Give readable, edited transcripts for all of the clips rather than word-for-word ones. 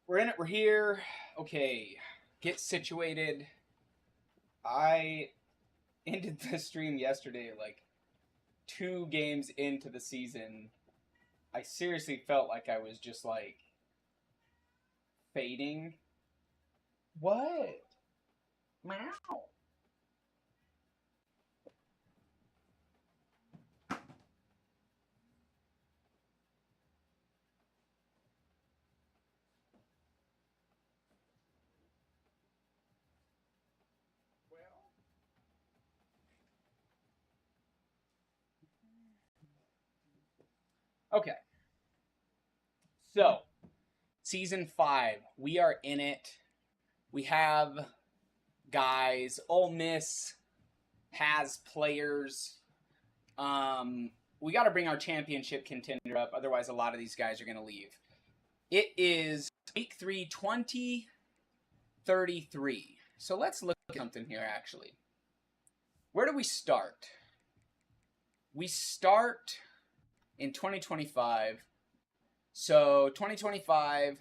We're in it. We're here. Okay. Get situated. I ended the stream yesterday, like 2 games into the season. I seriously felt like I was just like fading. What? Meow. Okay. So, season 5. We are in it. We have guys. Ole Miss has players. We got to bring our championship contender up. Otherwise, a lot of these guys are going to leave. It is week 3, 2033. So let's look at something here, actually. Where do we start? We start in 2025. So 2025,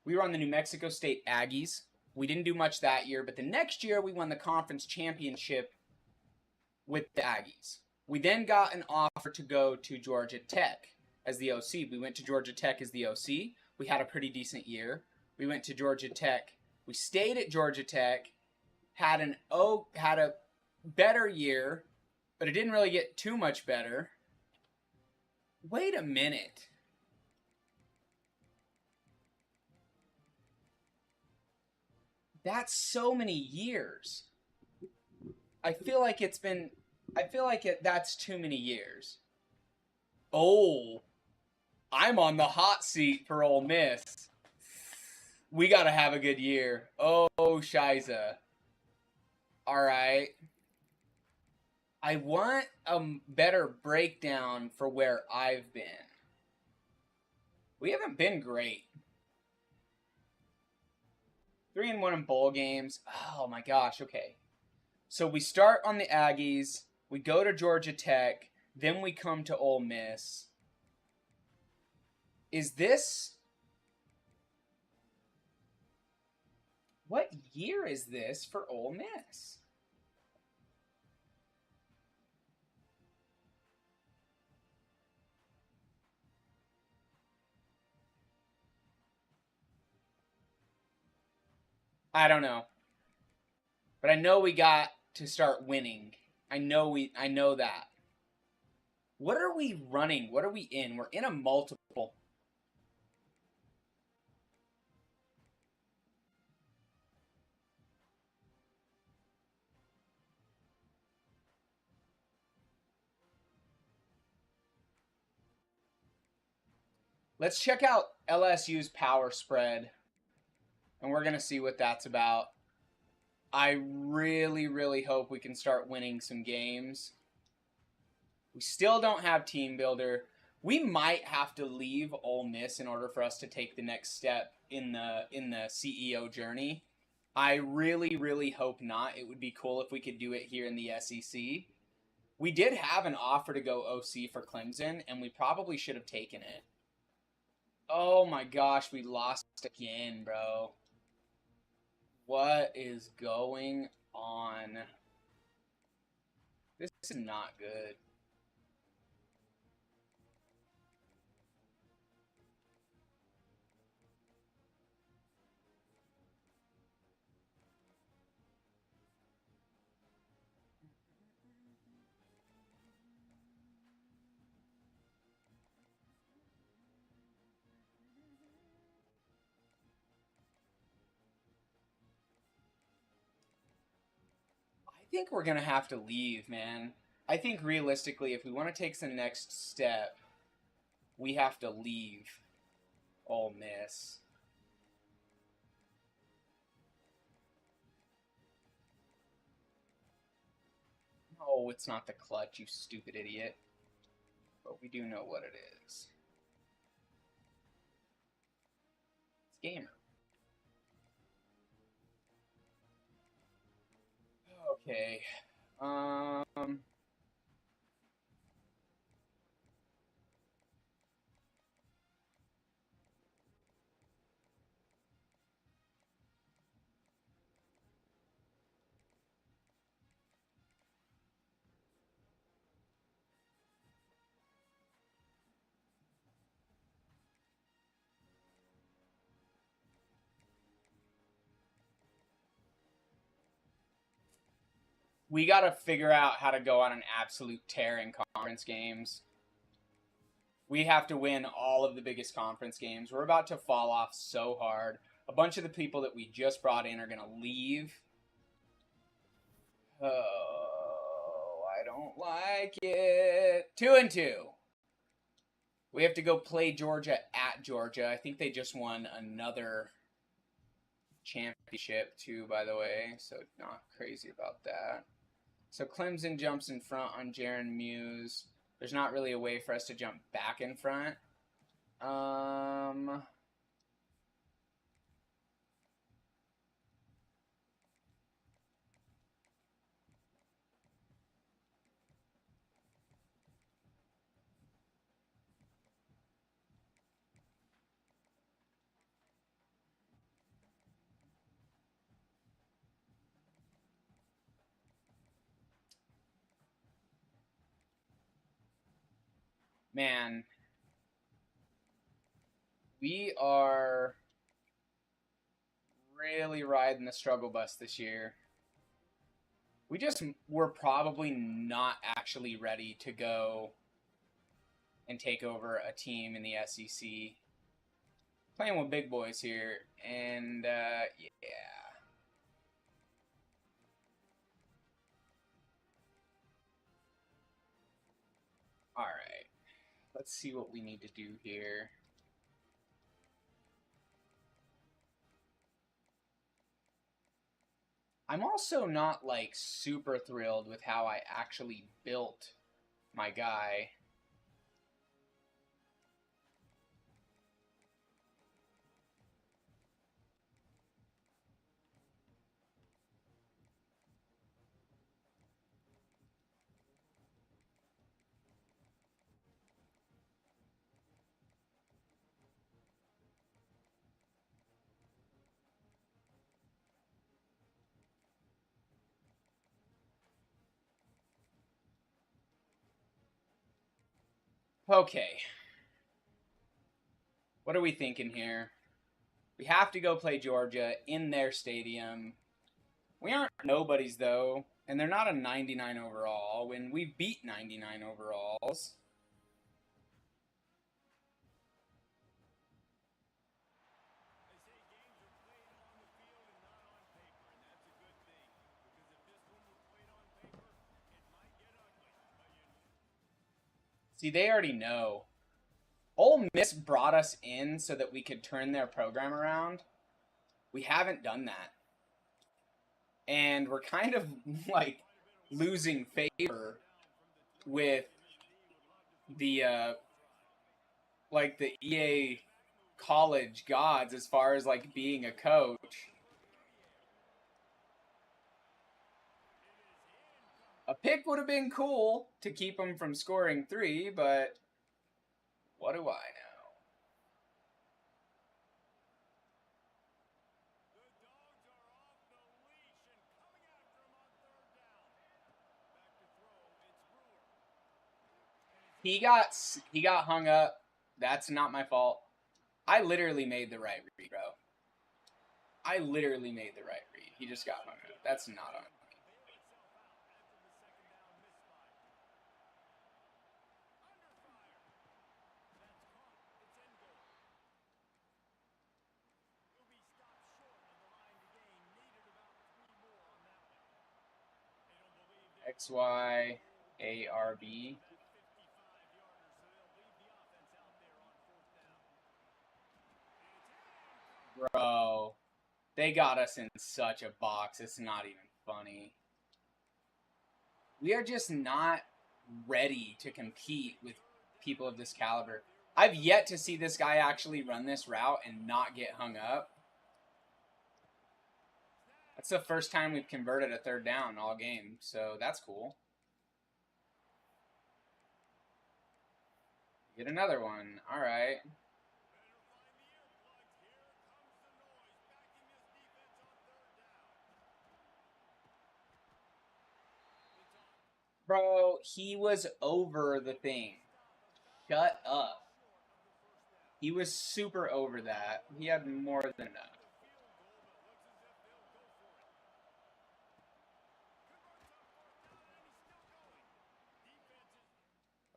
we were on the New Mexico State Aggies. We didn't do much that year, but the next year we won the conference championship with the Aggies. We then got an offer to go to Georgia Tech as the OC. We went to Georgia Tech as the OC. We had a pretty decent year. We went to Georgia Tech. We stayed at Georgia Tech, had a better year, but it didn't really get too much better. Wait a minute. That's so many years. I feel like that's too many years. Oh, I'm on the hot seat for Ole Miss. We got to have a good year. Oh, Shiza. All right. I want a better breakdown for where I've been. We haven't been great. 3-1 in bowl games. Oh my gosh, okay. So we start on the Aggies, we go to Georgia Tech, then we come to Ole Miss. Is this... What year is this for Ole Miss? I don't know. But I know we got to start winning. I know that. What are we running? What are we in? We're in a multiple. Let's check out LSU's power spread. And we're going to see what that's about. I really, really hope we can start winning some games. We still don't have Team Builder. We might have to leave Ole Miss in order for us to take the next step in the CEO journey. I really, really hope not. It would be cool if we could do it here in the SEC. We did have an offer to go OC for Clemson, and we probably should have taken it. Oh my gosh, we lost again, bro. What is going on? This is not good. I think we're going to have to leave, man. I think realistically, if we want to take the next step, we have to leave Ole Miss. Oh, it's not the clutch, you stupid idiot. But we do know what it is. It's gamer. Okay. We got to figure out how to go on an absolute tear in conference games. We have to win all of the biggest conference games. We're about to fall off so hard. A bunch of the people that we just brought in are going to leave. Oh, I don't like it. 2-2. We have to go play Georgia at Georgia. I think they just won another championship too, by the way, so not crazy about that. So Clemson jumps in front on Jaron Muse. There's not really a way for us to jump back in front. Man, we are really riding the struggle bus this year. We're probably not actually ready to go and take over a team in the SEC. Playing with big boys here, and yeah. All right, let's see what we need to do here. I'm also not like super thrilled with how I actually built my guy. Okay. What are we thinking here? We have to go play Georgia in their stadium. We aren't nobodies, though, and they're not a 99 overall when we beat 99 overalls. See, they already know. Ole Miss brought us in so that we could turn their program around. We haven't done that. And we're kind of like losing favor with the like the EA college gods as far as like being a coach. A pick would have been cool to keep him from scoring 3, but what do I know? He got hung up. That's not my fault. I literally made the right read, bro. I literally made the right read. He just got hung up. That's not on me. XYARB. Bro, they got us in such a box. It's not even funny. We are just not ready to compete with people of this caliber. I've yet to see this guy actually run this route and not get hung up. That's the first time we've converted a 3rd down all game, so that's cool. Get another one. All right. Bro, he was over the thing. Shut up. He was super over that. He had more than enough.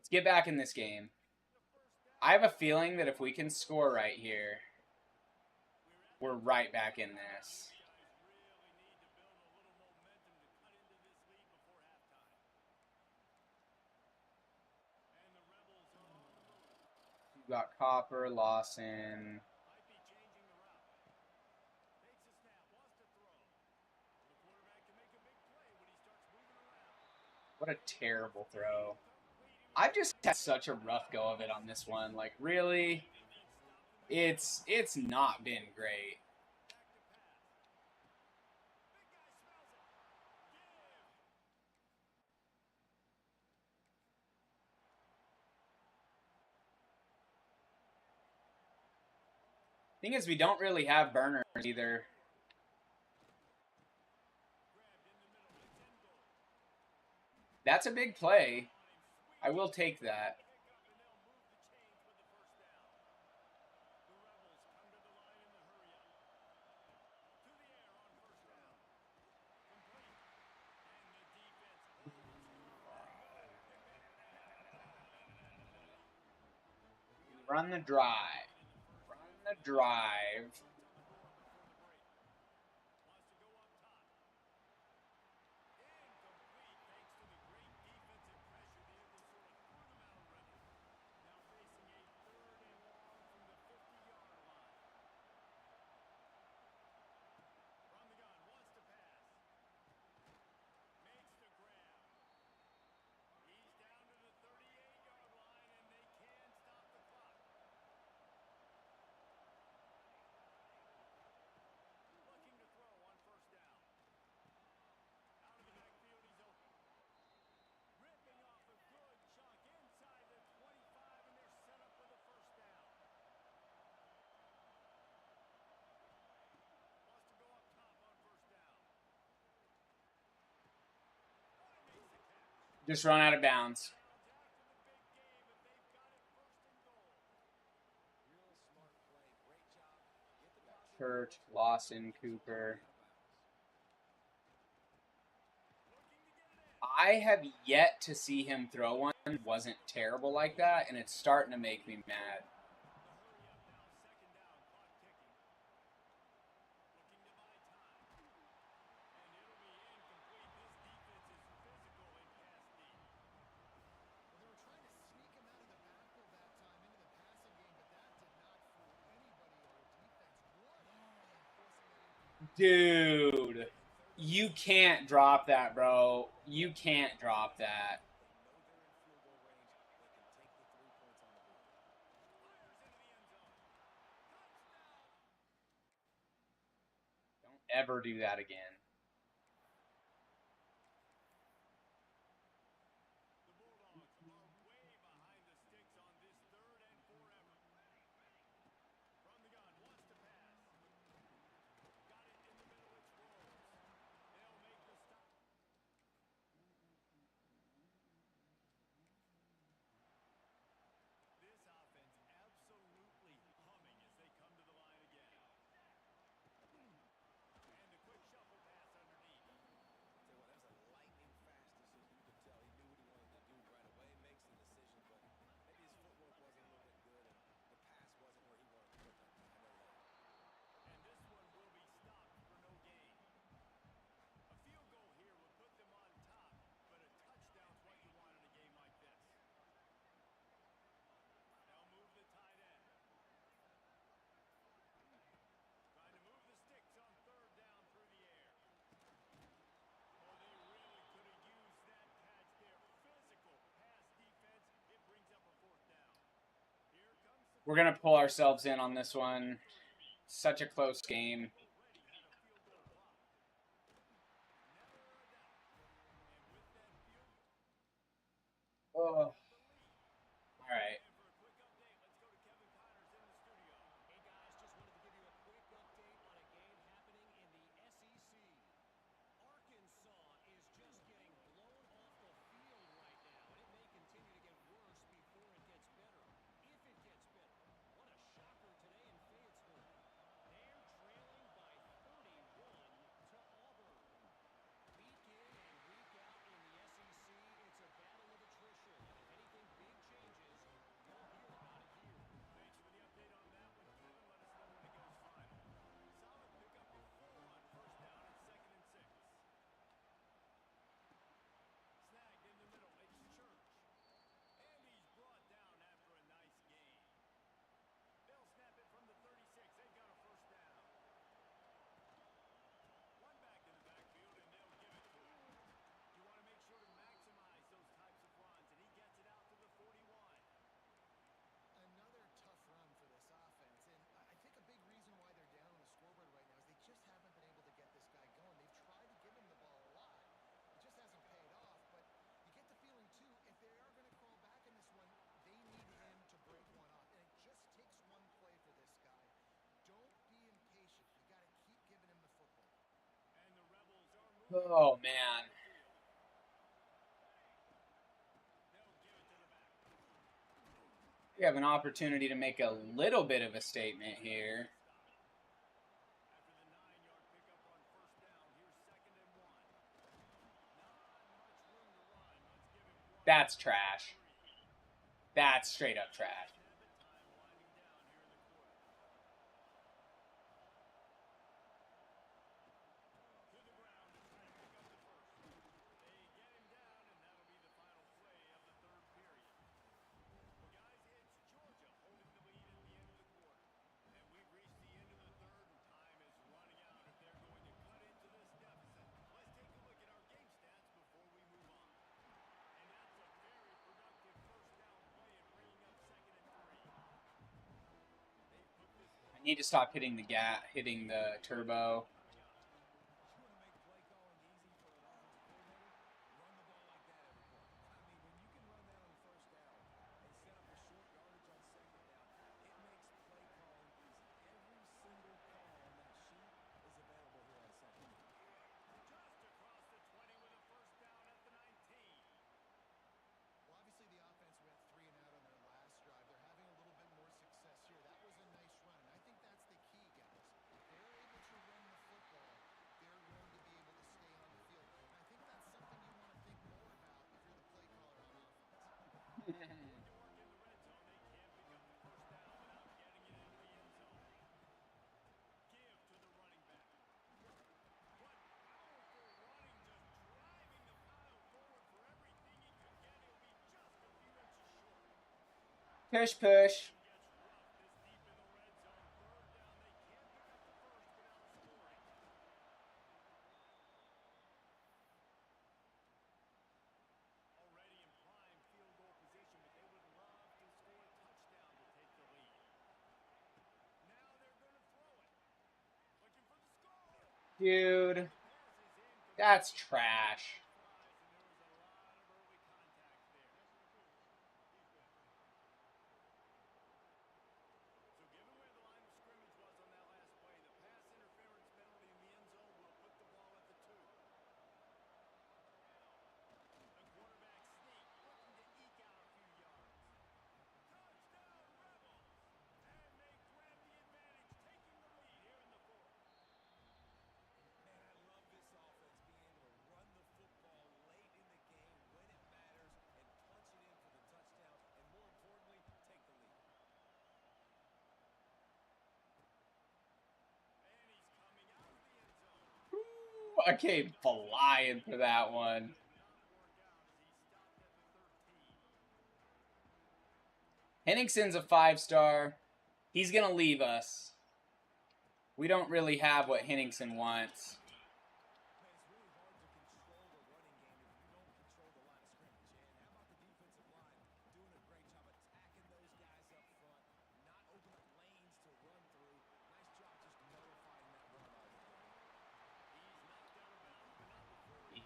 Let's get back in this game. I have a feeling that if we can score right here, we're right back in this. We've got Copper, Lawson. What a terrible throw. I've just had such a rough go of it on this one. Like, really, it's not been great. Thing is, we don't really have burners either. That's a big play. I will take that. Run the drive. Run the drive. Just run out of bounds. Church, Lawson, Cooper. I have yet to see him throw one that wasn't terrible like that, and it's starting to make me mad. Dude, you can't drop that, bro. You can't drop that. Don't ever do that again. We're going to pull ourselves in on this one. Such a close game. Oh. All right. Oh, man. We have an opportunity to make a little bit of a statement here. That's trash. That's straight up trash. I need to stop hitting the turbo. Push, push. Dude, that's trash. I came flying for that one. Henningsen's a 5-star. He's going to leave us. We don't really have what Henningsen wants.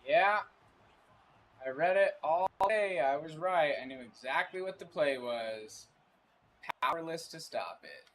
Yeah. I read it all day. I was right. I knew exactly what the play was. Powerless to stop it.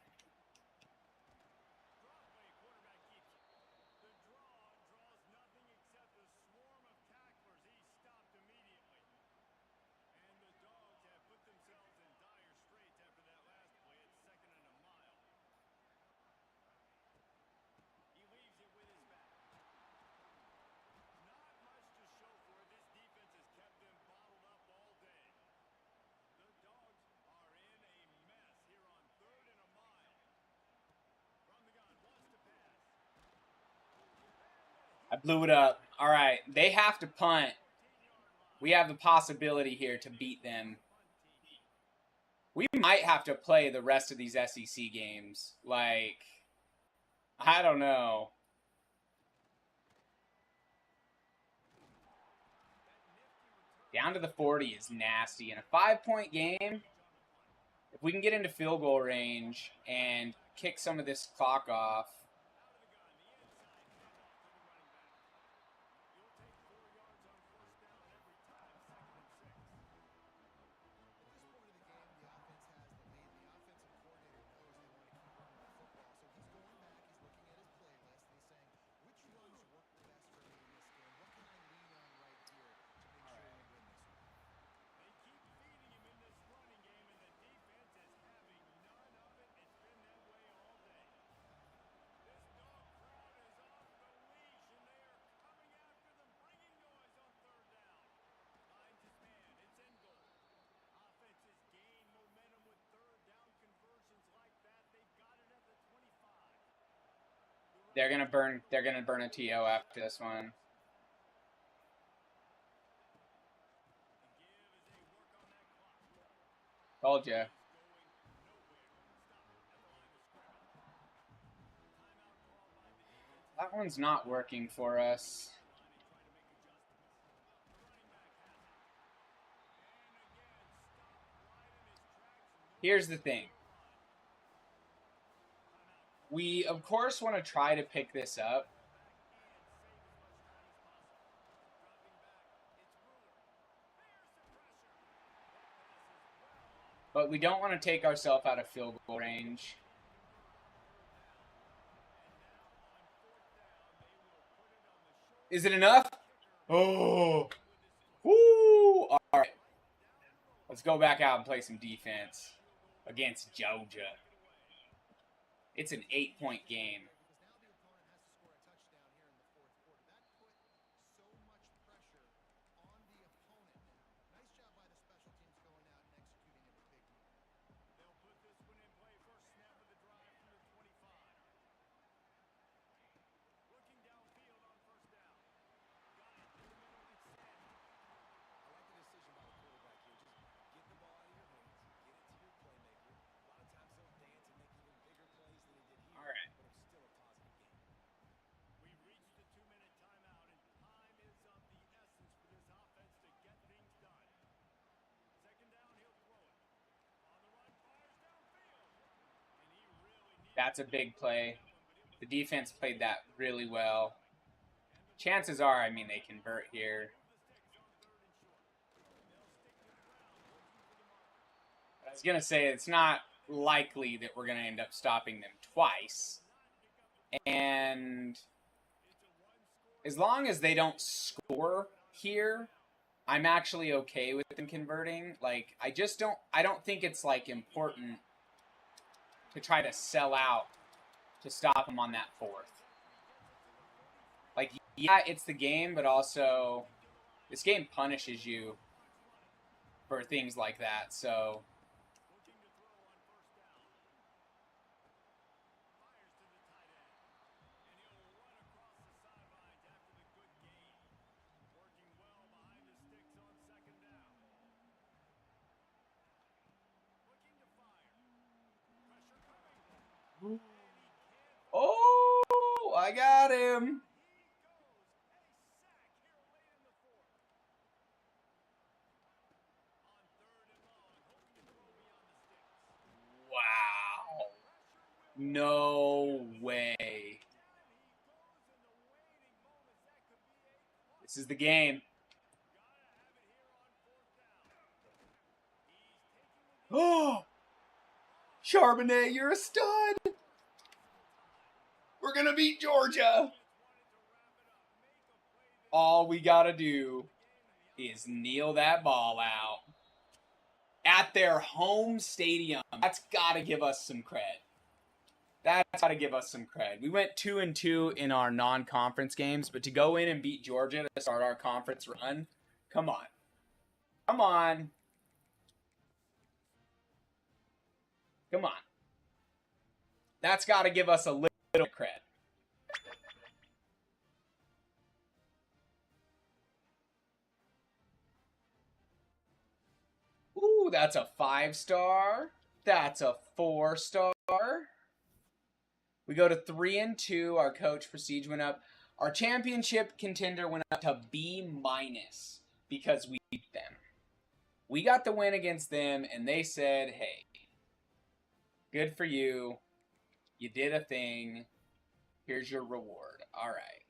I blew it up. All right. They have to punt. We have the possibility here to beat them. We might have to play the rest of these SEC games. Like, I don't know. Down to the 40 is nasty. In a 5-point game, if we can get into field goal range and kick some of this clock off. They're gonna burn a TO after this one. Told ya. That one's not working for us. Here's the thing. We, of course, want to try to pick this up. But we don't want to take ourselves out of field goal range. Is it enough? Oh. Woo! All right. Let's go back out and play some defense against Georgia. It's an 8-point game. That's a big play. The defense played that really well. Chances are, I mean, they convert here. I was going to say, it's not likely that we're going to end up stopping them twice. And as long as they don't score here, I'm actually okay with them converting. Like, I don't think it's, like, important to try to sell out to stop them on that fourth. Like, yeah, it's the game, but also this game punishes you for things like that, so... Oh, I got him. Wow. No way. This is the game. Oh, Charbonnet, you're a stud. We're going to beat Georgia. All we got to do is kneel that ball out at their home stadium. That's got to give us some cred. That's got to give us some cred. We went 2-2 in our non-conference games, but to go in and beat Georgia to start our conference run, come on. Come on. Come on. That's got to give us a little cred. Ooh, that's a 5-star. That's a 4-star. We go to 3-2. Our coach prestige went up. Our championship contender went up to B- because we beat them. We got the win against them, and they said, hey, good for you. You did a thing. Here's your reward. All right.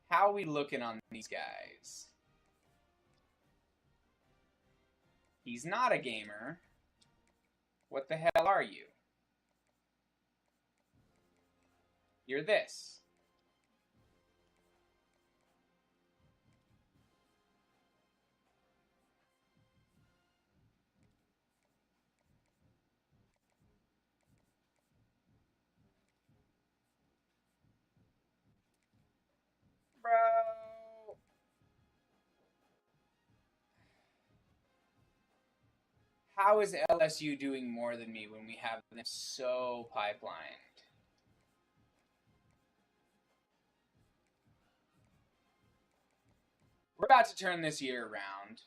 How are we looking on these guys? He's not a gamer. What the hell are you? You're this. Bro. How is LSU doing more than me when we have them so pipelined? We're about to turn this year around.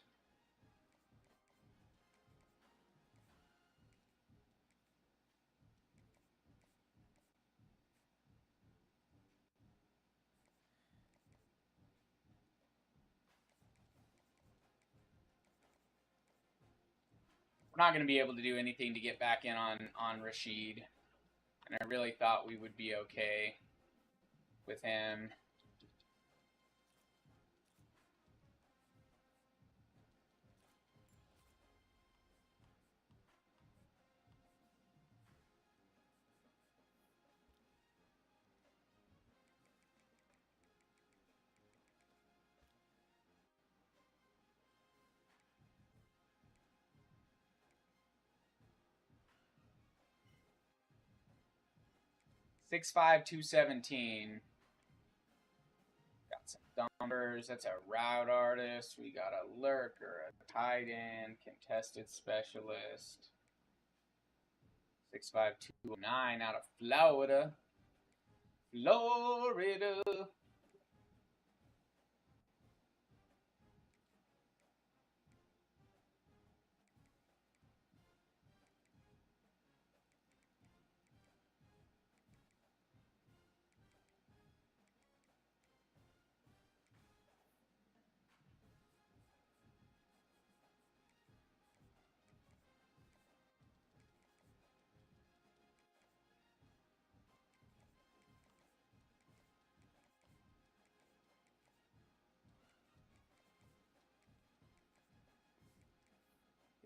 We're not going to be able to do anything to get back in on Rashid. And I really thought we would be okay with him. Six five 217. Got some numbers. That's a route artist. We got a lurker, a tight end, contested specialist. 65209 out of Florida. Florida.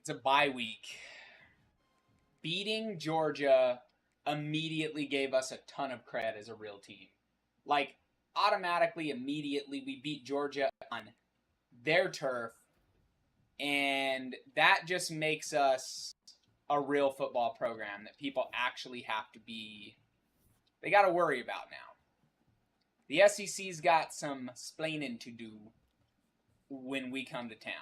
It's a bye week. Beating Georgia immediately gave us a ton of cred as a real team. Like, automatically, immediately, we beat Georgia on their turf, and that just makes us a real football program that people actually have to be, they got to worry about now. The SEC's got some splaining to do when we come to town.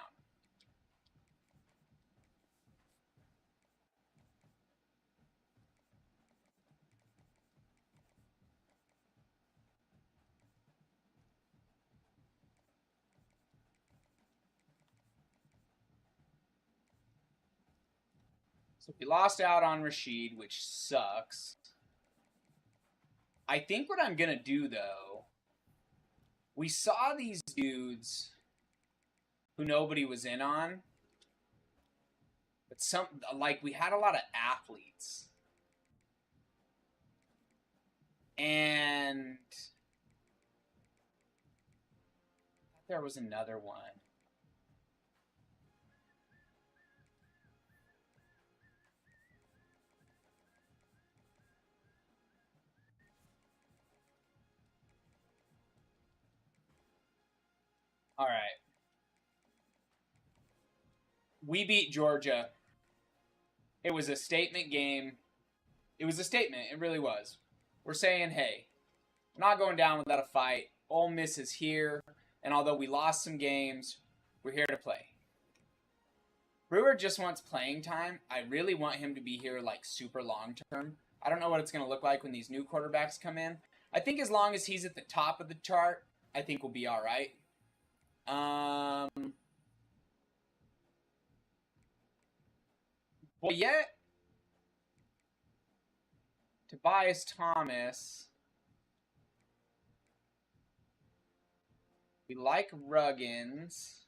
So we lost out on Rashid, which sucks. I think what I'm going to do, though, we saw these dudes who nobody was in on, but we had a lot of athletes. And there was another one. All right. We beat Georgia. It was a statement game. It was a statement. It really was. We're saying, hey, we're not going down without a fight. Ole Miss is here. And although we lost some games, we're here to play. Brewer just wants playing time. I really want him to be here like super long term. I don't know what it's going to look like when these new quarterbacks come in. I think as long as he's at the top of the chart, I think we'll be all right. But yet, Tobias Thomas. We like Ruggins.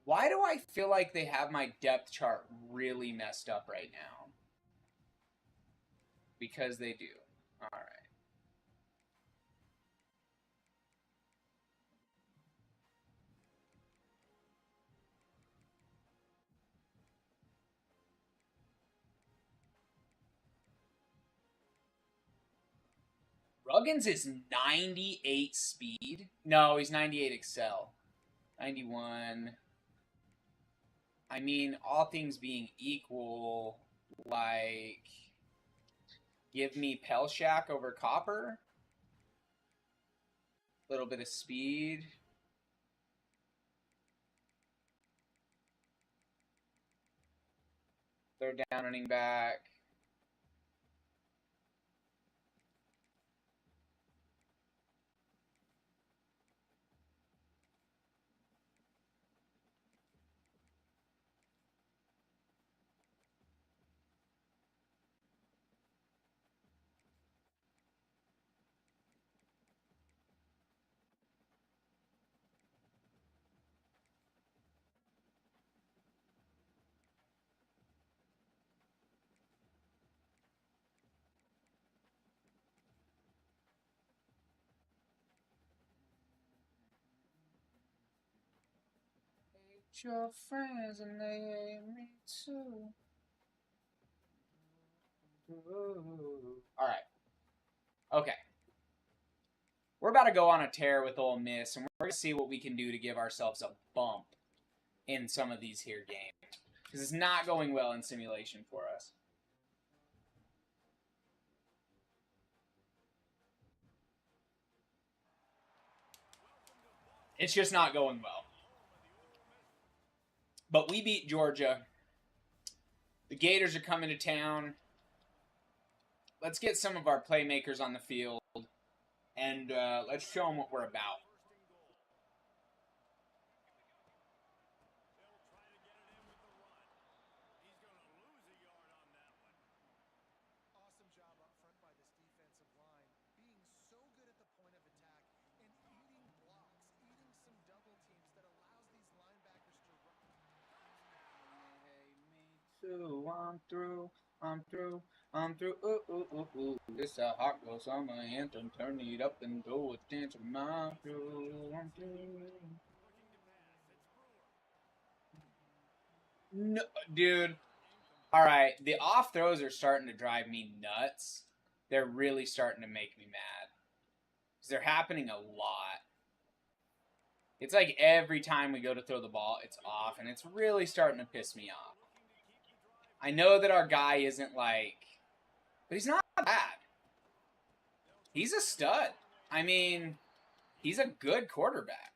Why do I feel like they have my depth chart really messed up right now? Because they do. All right. Ruggins is 98 speed. No, he's 98 Excel. 91. I mean, all things being equal, like, give me Pelshak over Copper. A little bit of speed. Third down running back. your friends and they hate me too. All right. Okay. We're about to go on a tear with Ole Miss, and we're going to see what we can do to give ourselves a bump in some of these here games. Because it's not going well in simulation for us. It's just not going well. But we beat Georgia. The Gators are coming to town. Let's get some of our playmakers on the field, and let's show them what we're about. I'm through, I'm through, I'm through, ooh, ooh, ooh, ooh. It's a hot girl summer anthem, turn it up and throw a dance. I'm through, I'm through. No, dude. All right, the off throws are starting to drive me nuts. They're really starting to make me mad. Because they're happening a lot. It's like every time we go to throw the ball, it's off, and it's really starting to piss me off. I know that our guy isn't like, but he's not bad. He's a stud. I mean, he's a good quarterback.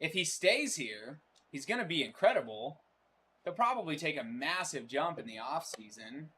If he stays here, he's going to be incredible. He'll probably take a massive jump in the offseason.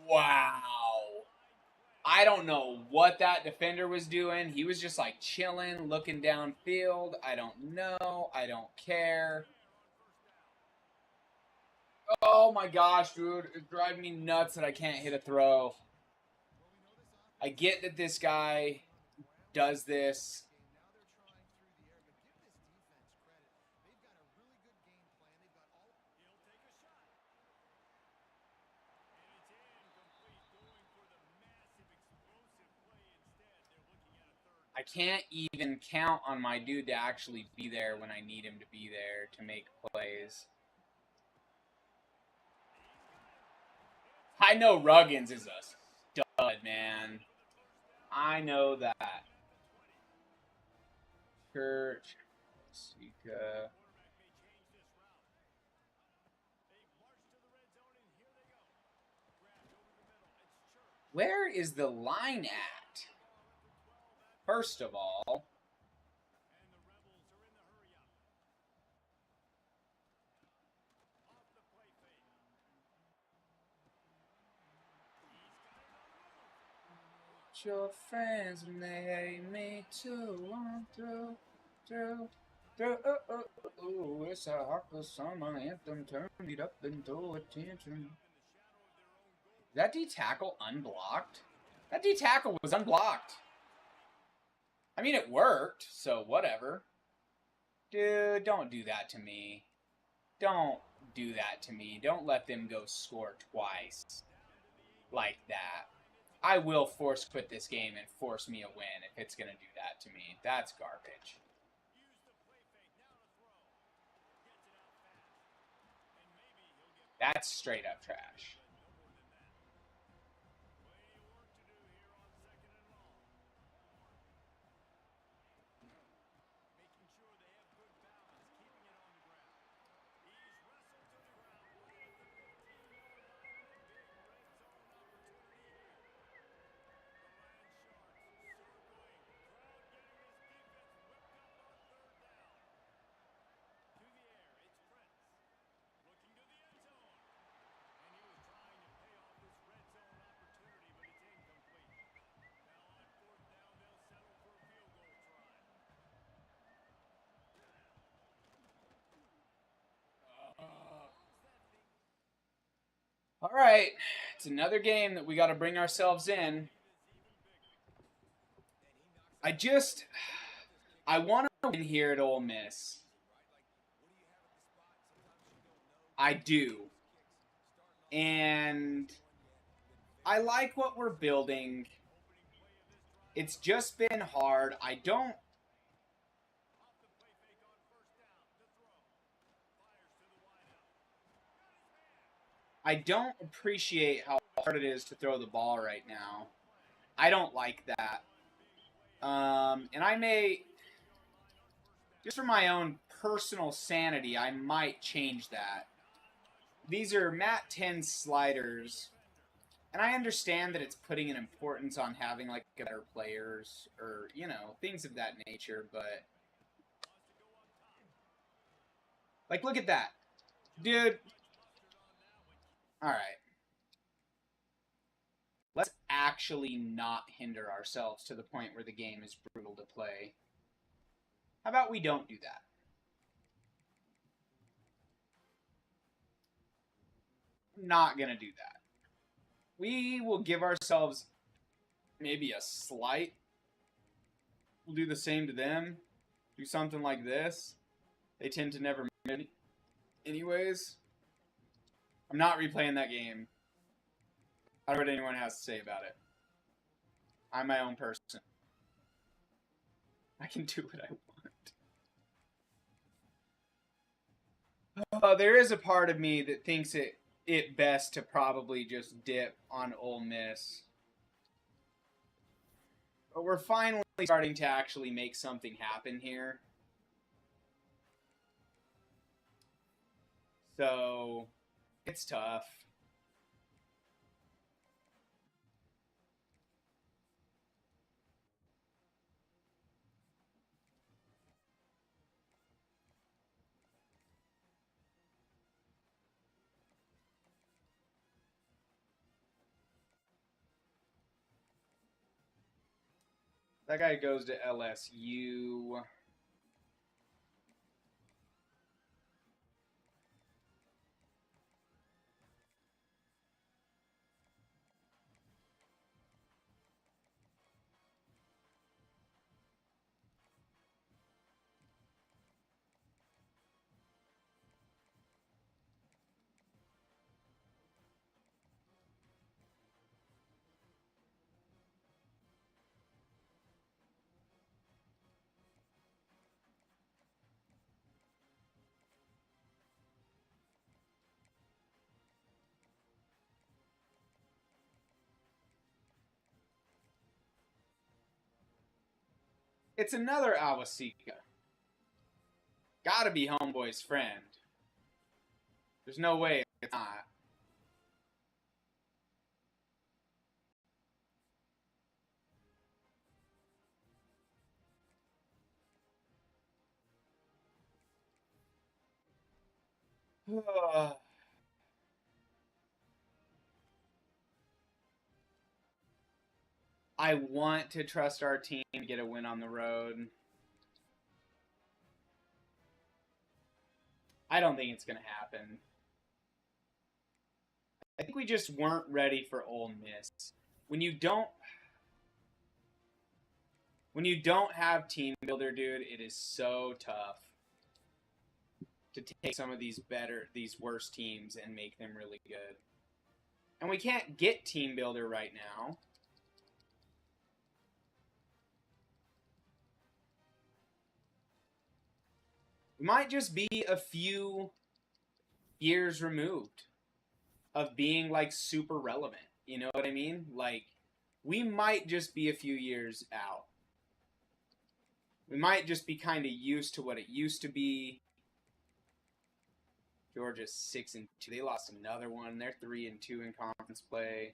Wow. I don't know what that defender was doing. He was just like chilling, looking downfield. I don't know. I don't care. Oh my gosh, dude. It's driving me nuts that I can't hit a throw. I get that this guy does this. I can't even count on my dude to actually be there when I need him to be there to make plays. I know Ruggins is a stud, man. I know that. Church, Sika. Where is the line at? First of all, your friends and they hate me too. I'm through. It's a hot summer anthem. Turn it up and throw attention. That D tackle unblocked? That D tackle was unblocked. I mean, it worked, so whatever. Dude, don't do that to me. Don't do that to me. Don't let them go score twice like that. I will force quit this game and force me a win if it's going to do that to me. That's garbage. That's straight up trash. All right, it's another game that we got to bring ourselves in. I want to win here at Ole Miss. I do. And I like what we're building. It's just been hard. I don't appreciate how hard it is to throw the ball right now. I don't like that. And I may, just for my own personal sanity, I might change that. These are Mat 10 sliders. And I understand that it's putting an importance on having like better players or, things of that nature, but like look at that. Dude. All right. Let's actually not hinder ourselves to the point where the game is brutal to play. How about we don't do that? I'm not going to do that. We will give ourselves maybe a slight. We'll do the same to them. Do something like this. They tend to never make anyways. I'm not replaying that game. I don't know what anyone has to say about it. I'm my own person. I can do what I want. There is a part of me that thinks it best to probably just dip on Ole Miss. But we're finally starting to actually make something happen here. So, it's tough. That guy goes to LSU. It's another Awasika. Gotta be Homeboy's friend. There's no way it's not. I want to trust our team to get a win on the road. I don't think it's going to happen. I think we just weren't ready for Ole Miss. When you don't have team builder, dude, it is so tough to take some of these worse teams and make them really good. And we can't get team builder right now. We might just be a few years removed of being like super relevant. You know what I mean? Like, we might just be a few years out. We might just be kind of used to what it used to be. Georgia's 6-2. They lost another one. They're 3-2 in conference play.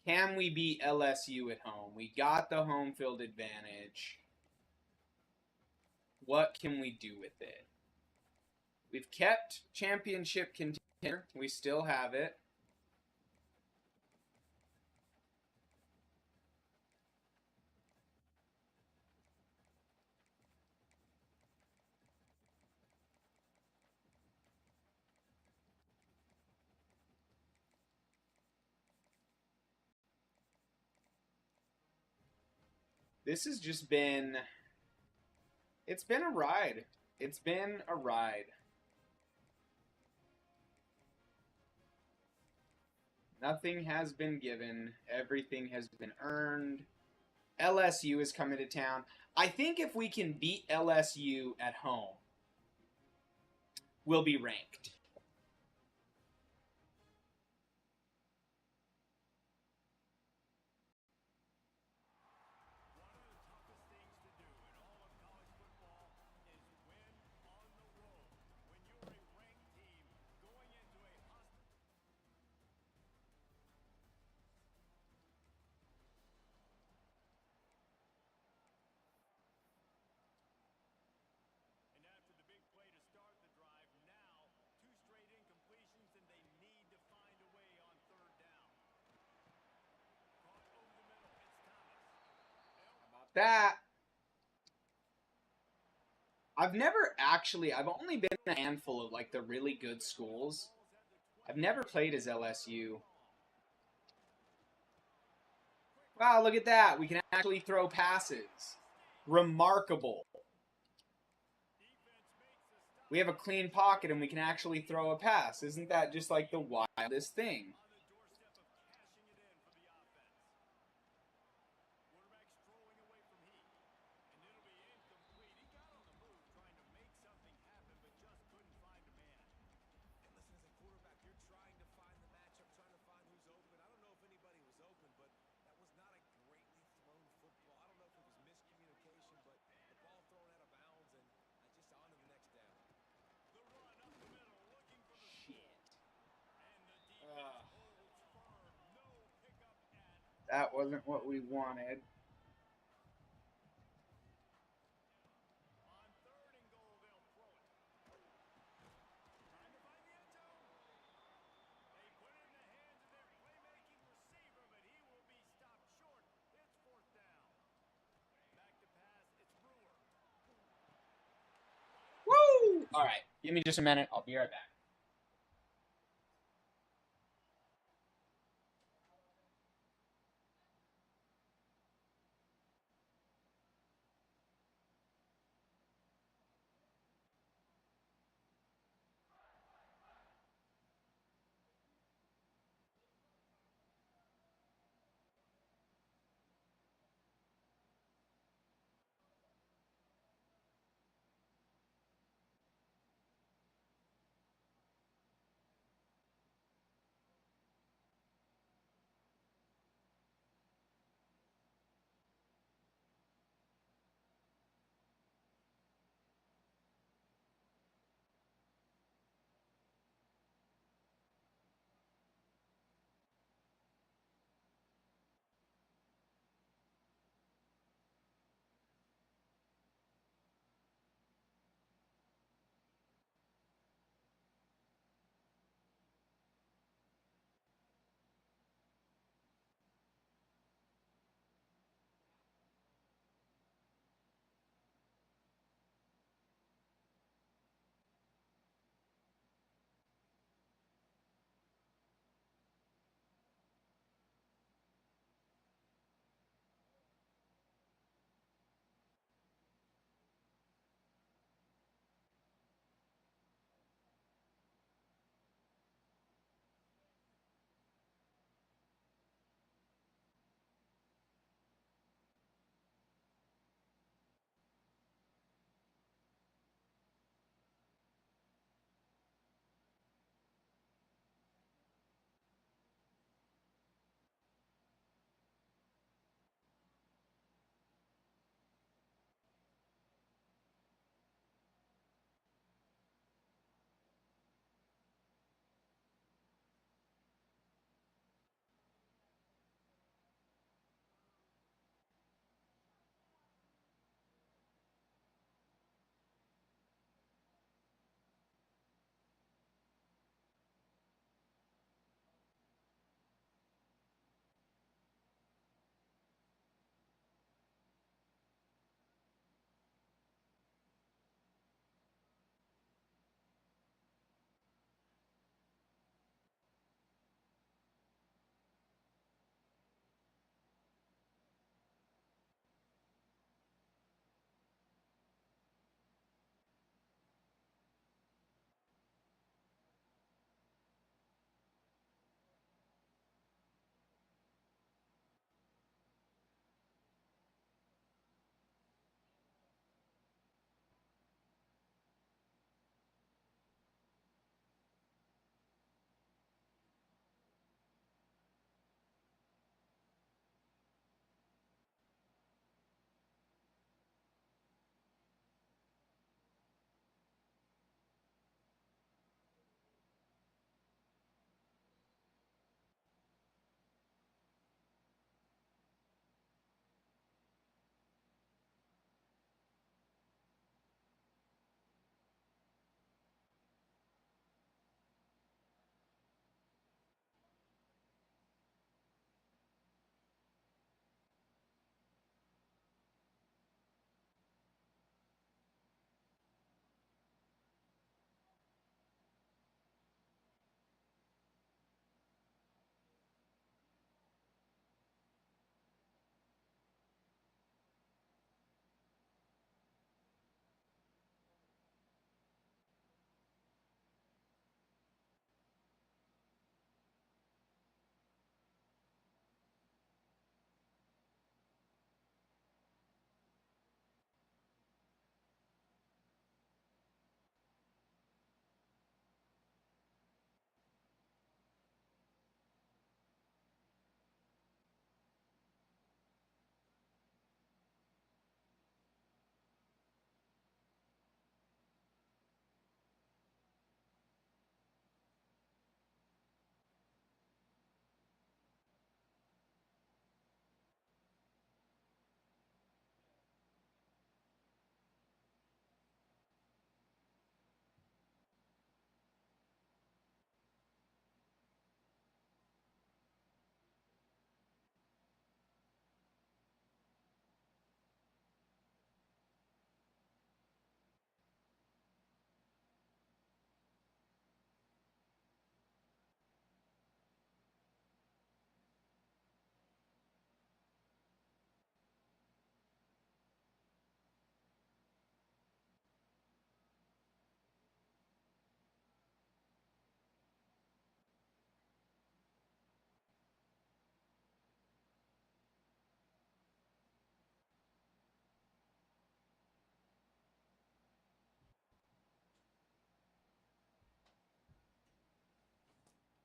Can we beat LSU at home? We got the home field advantage. What can we do with it? We've kept championship contender. We still have it. This has just been... It's been a ride. It's been a ride. Nothing has been given. Everything has been earned. LSU is coming to town. I think if we can beat LSU at home, we'll be ranked. That I've only been in a handful of like the really good schools. I've never played as LSU. Wow, look at that. We can actually throw passes. Remarkable. We have a clean pocket and we can actually throw a pass. Isn't that just like the wildest thing? That wasn't what we wanted. Woo! All right, give me just a minute. I'll be right back.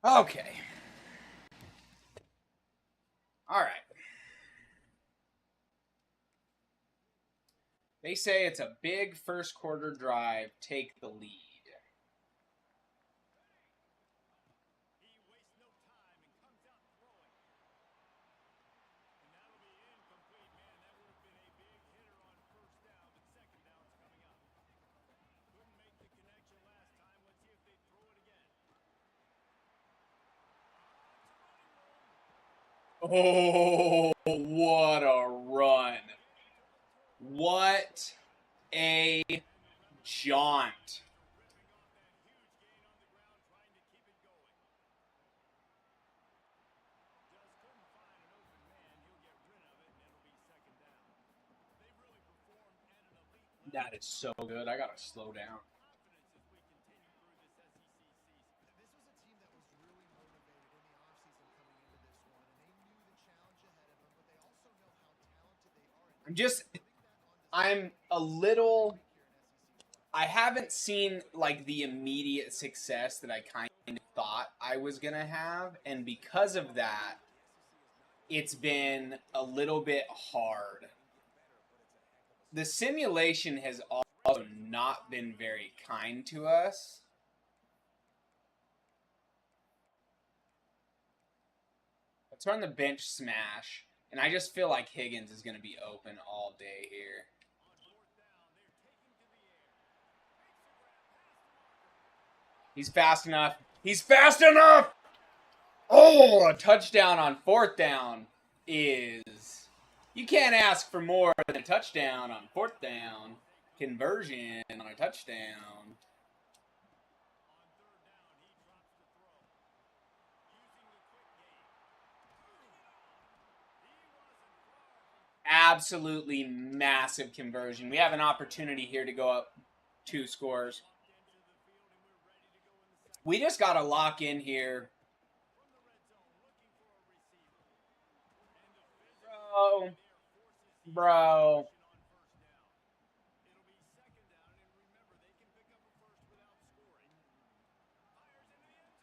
Okay. All right. They say it's a big first quarter drive. Take the lead. Oh, what a run. What a jaunt. That is so good. I gotta slow down. I'm a little. I haven't seen like the immediate success that I kind of thought I was gonna have, and because of that, it's been a little bit hard. The simulation has also not been very kind to us. Let's run the bench smash, and I just feel like Higgins is going to be open all day here. He's fast enough. He's fast enough! Oh, a touchdown on fourth down is... You can't ask for more than a touchdown on fourth down. Conversion on a touchdown. Absolutely massive conversion. We have an opportunity here to go up 2 scores. We just got to lock in here. Bro.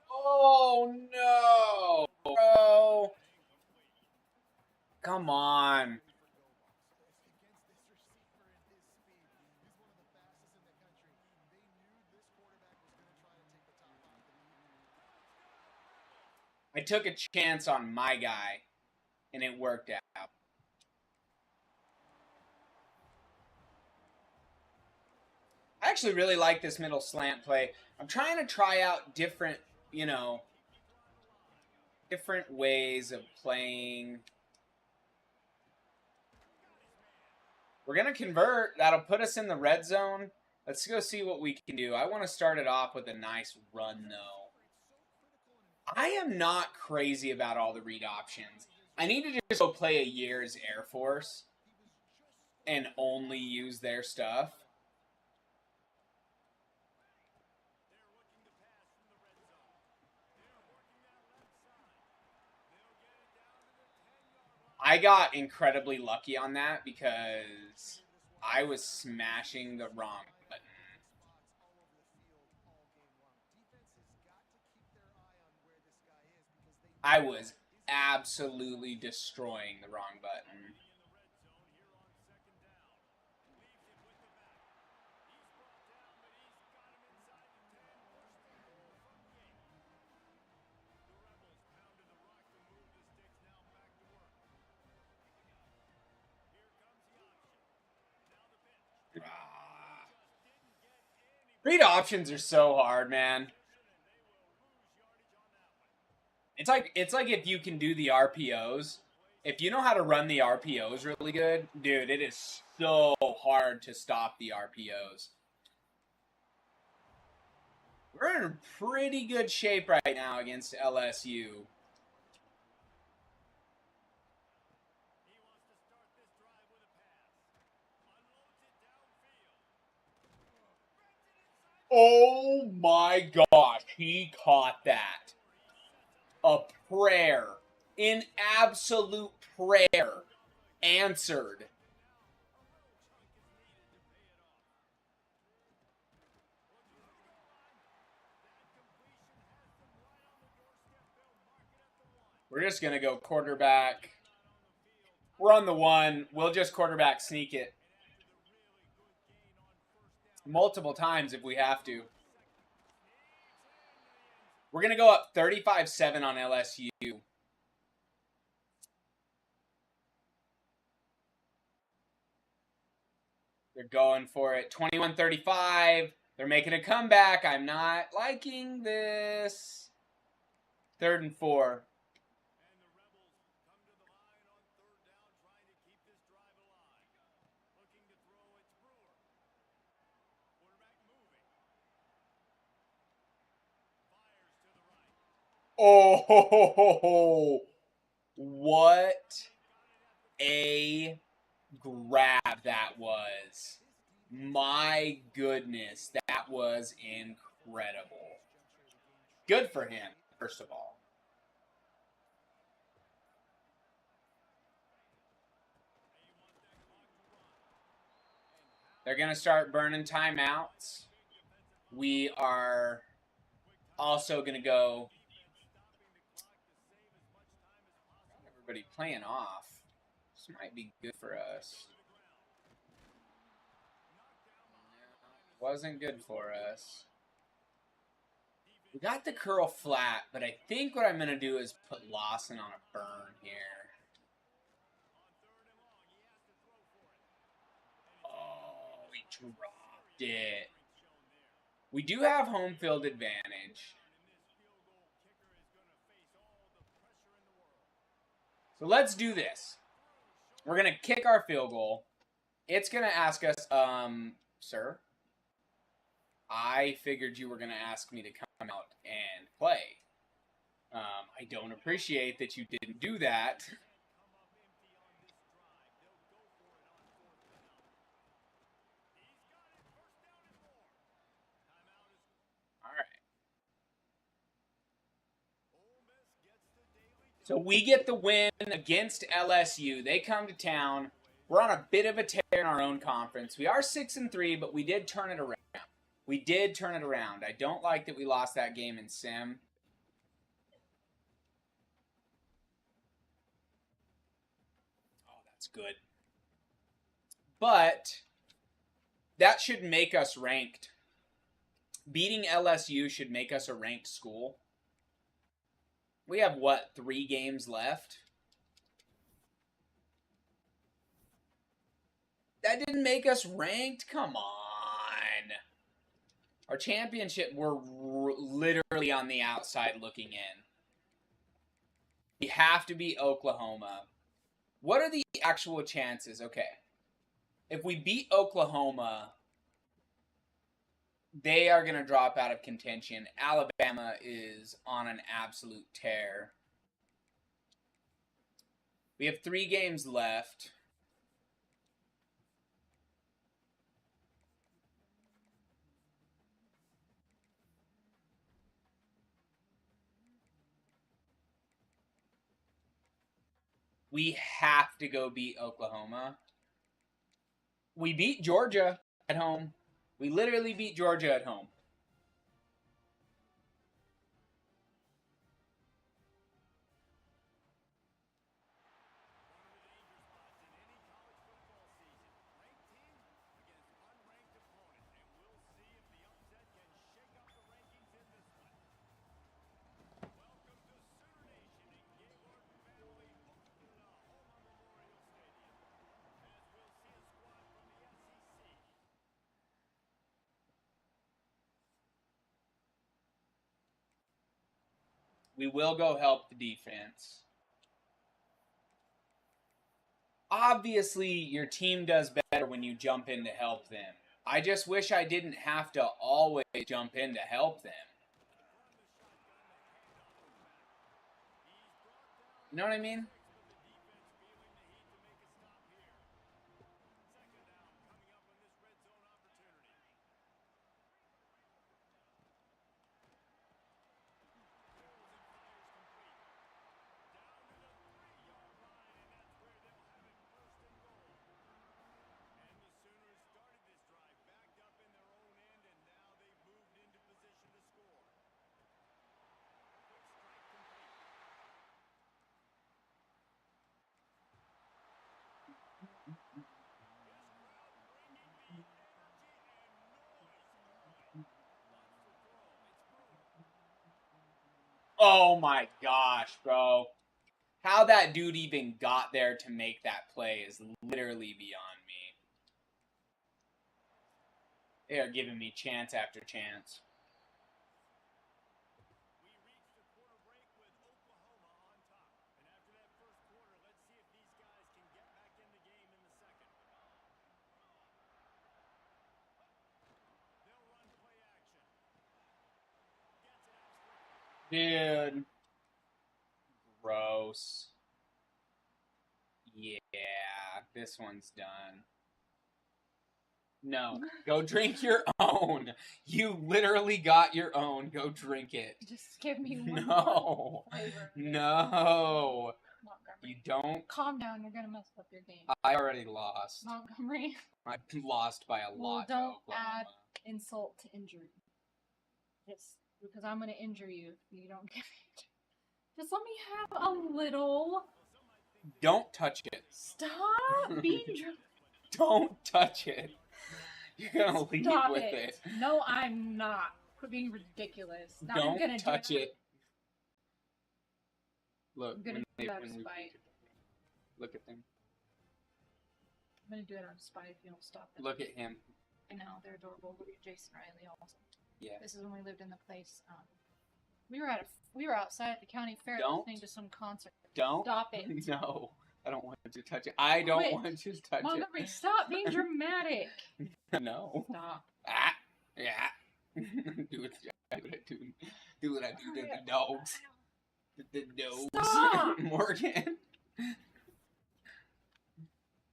Oh, no. Bro. Come on. I took a chance on my guy, and it worked out. I actually really like this middle slant play. I'm trying to try out different, different ways of playing. We're going to convert. That'll put us in the red zone. Let's go see what we can do. I want to start it off with a nice run, though. I am not crazy about all the read options. I need to just go play a year's Air Force and only use their stuff. I got incredibly lucky on that because I was smashing the wrong button. I was absolutely destroying the wrong button. Read options are so hard, man. It's like if you can do the RPOs. If you know how to run the RPOs really good, dude, it is so hard to stop the RPOs. We're in pretty good shape right now against LSU. Oh my gosh, he caught that. A prayer. An absolute prayer. Answered. We're just going to go quarterback. We're on the 1. We'll just quarterback sneak it multiple times if we have to. We're going to go up 35-7 on LSU. They're going for it. 21-35. They're making a comeback. I'm not liking this. 3rd and 4. Oh, what a grab that was. My goodness, that was incredible. Good for him, first of all. They're going to start burning timeouts. We are also going to go. Everybody playing off. This might be good for us. Wasn't good for us. We got the curl flat, but I think what I'm going to do is put Lawson on a burn here. Oh, we dropped it. We do have home field advantage. So let's do this. We're going to kick our field goal. It's going to ask us, sir, I figured you were going to ask me to come out and play. I don't appreciate that you didn't do that. All right. So we get the win against LSU. They come to town. We're on a bit of a tear in our own conference. We are 6-3, but we did turn it around. We did turn it around. I don't like that we lost that game in Sim. Oh, that's good. But that should make us ranked. Beating LSU should make us a ranked school. We have, what, 3 games left? That didn't make us ranked? Come on. Our championship, we're literally on the outside looking in. We have to beat Oklahoma. What are the actual chances? Okay. If we beat Oklahoma, they are going to drop out of contention. Alabama is on an absolute tear. We have 3 games left. We have to go beat Oklahoma. We beat Georgia at home. We literally beat Georgia at home. We will go help the defense. Obviously, your team does better when you jump in to help them. I just wish I didn't have to always jump in to help them. You know what I mean? Oh my gosh, bro. How that dude even got there to make that play is literally beyond me. They are giving me chance after chance. Dude. Gross. Yeah, this one's done. No, go drink your own. You literally got your own. Go drink it. Just give me one No. flavor. No. Montgomery. You don't. Calm down. You're going to mess up your game. I already lost. Montgomery. I lost by a lot. Don't add insult to injury. Just because I'm going to injure you if you don't give it. Just let me have a little. Don't touch it. Stop being Don't touch it. You're gonna leave with it. No, I'm not. Quit being ridiculous. Now Don't I'm gonna touch it. Look, I'm gonna do it out of spite. Look at them. I'm gonna do it out of spite if you don't stop them. Look at him. I know, they're adorable. Look at Jason Riley also. Yeah. This is when we lived in the place. We were outside at the county fair listening to some concert. Don't. Stop it. No. I don't want to touch it. I don't want to touch Montgomery, stop being dramatic. No. Stop. Ah. Yeah. Do what I do. Do what I do to the dogs. The dogs. Stop. Morgan.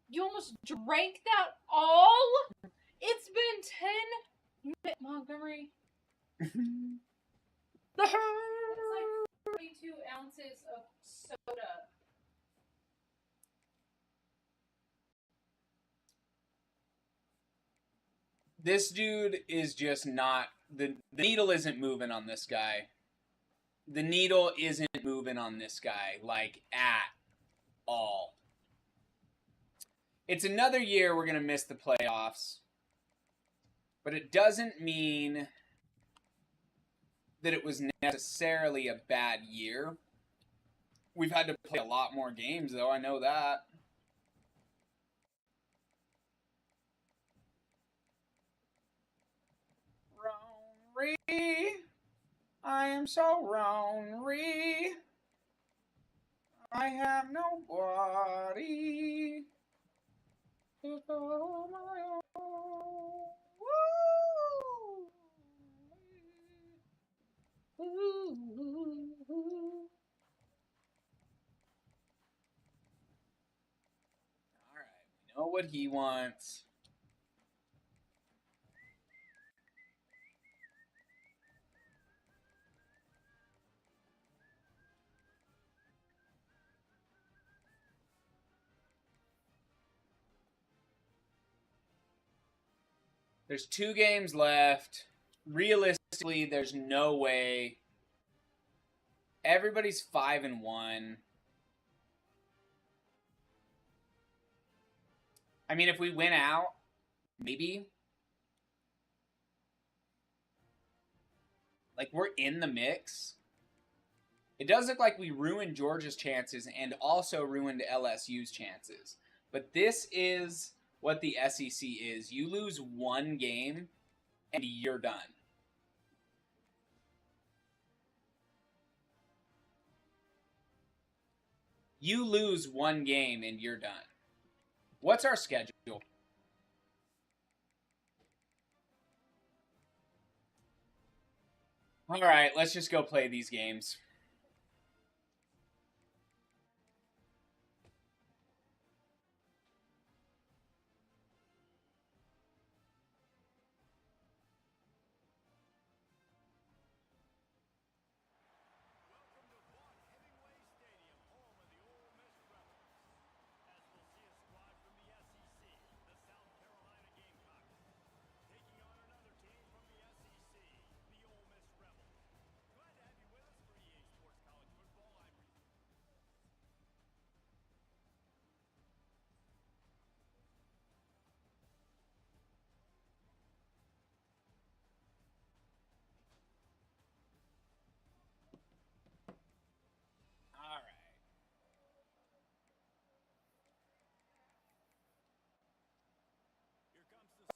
You almost drank that all? It's been 10 minutes, Montgomery. That's like 42 ounces of soda. This dude is just not... The needle isn't moving on this guy. The needle isn't moving on this guy, like, at all. It's another year we're going to miss the playoffs. But it doesn't mean that it was necessarily a bad year. We've had to play a lot more games, though. I know that. Wrong-ree. I am so wrong-ree. I have nobody to call my own. Woo! Ooh. Alright, we know what he wants. There's 2 games left. Realistically, there's no way. Everybody's 5-1. I mean, if we win out, maybe. Like, we're in the mix. It does look like we ruined Georgia's chances and also ruined LSU's chances. But this is what the SEC is. You lose one game, and you're done. You lose one game, and you're done. What's our schedule? All right, let's just go play these games.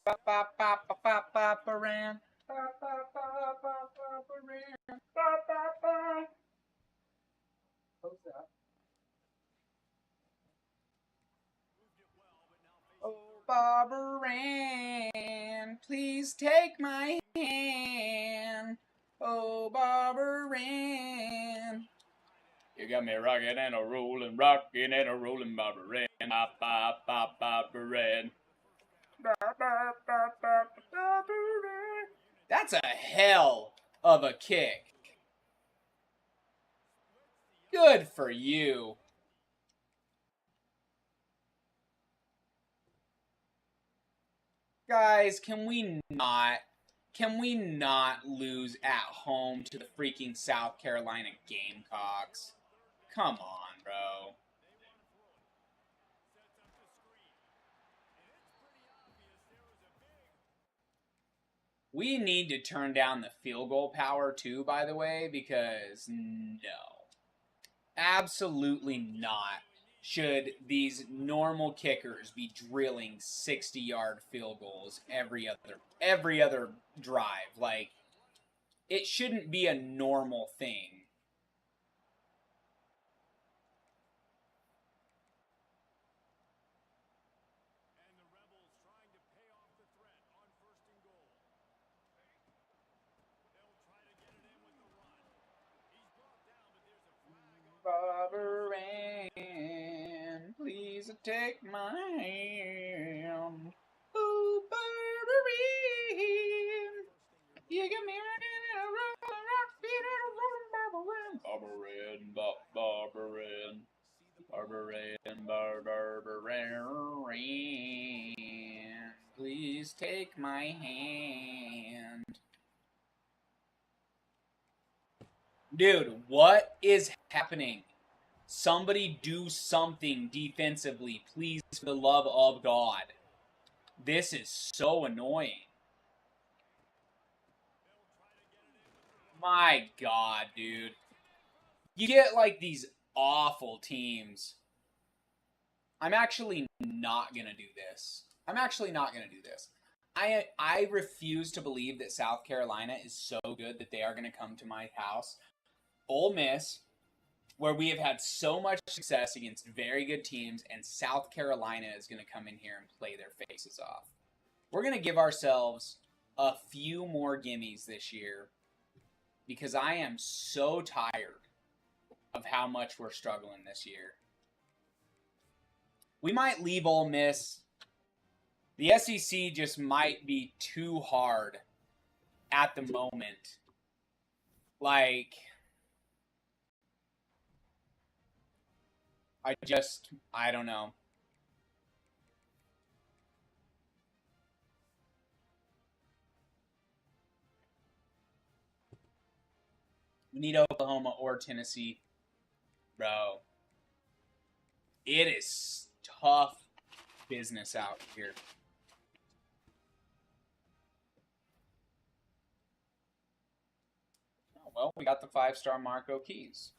Ba-ba-ba-ba-ba-ba-ba-ran. Close that. Oh, Barbara Ann, please take my hand. Oh, Barbara Ann. You got me rocking and a rolling, Barbara Ann. Barbara Ann. That's a hell of a kick. Good for you. Guys, can we not lose at home to the freaking South Carolina Gamecocks? Come on, bro. We need to turn down the field goal power too, by the way, because no. Absolutely not should these normal kickers be drilling 60-yard field goals every other drive. Like, it shouldn't be a normal thing. Barbara Ann, please take my hand. Oh, Barbara Ann, you got me running in a rock, beat in a rolling Barbara Ann. Barbara Ann, Barbara Ann, Barbara Ann, Barbara Ann, please take my hand. Dude, what is happening? Somebody do something defensively, please, for the love of God. This is so annoying. My God, dude. You get, like, these awful teams. I'm actually not going to do this. I refuse to believe that South Carolina is so good that they are going to come to my house. Ole Miss, where we have had so much success against very good teams, and South Carolina is going to come in here and play their faces off. We're going to give ourselves a few more gimmies this year because I am so tired of how much we're struggling this year. We might leave Ole Miss. The SEC just might be too hard at the moment. Like, I don't know. We need Oklahoma or Tennessee. Bro, it is tough business out here. Oh, well, we got the 5-star Marco Keys.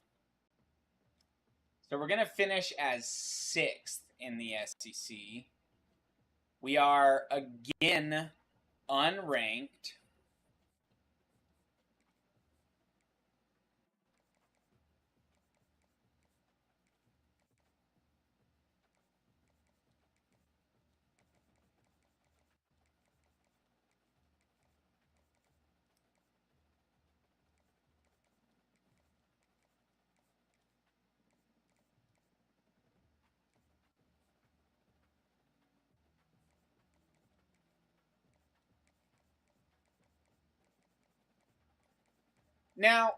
So we're going to finish as 6th in the SEC. We are, again, unranked. Now,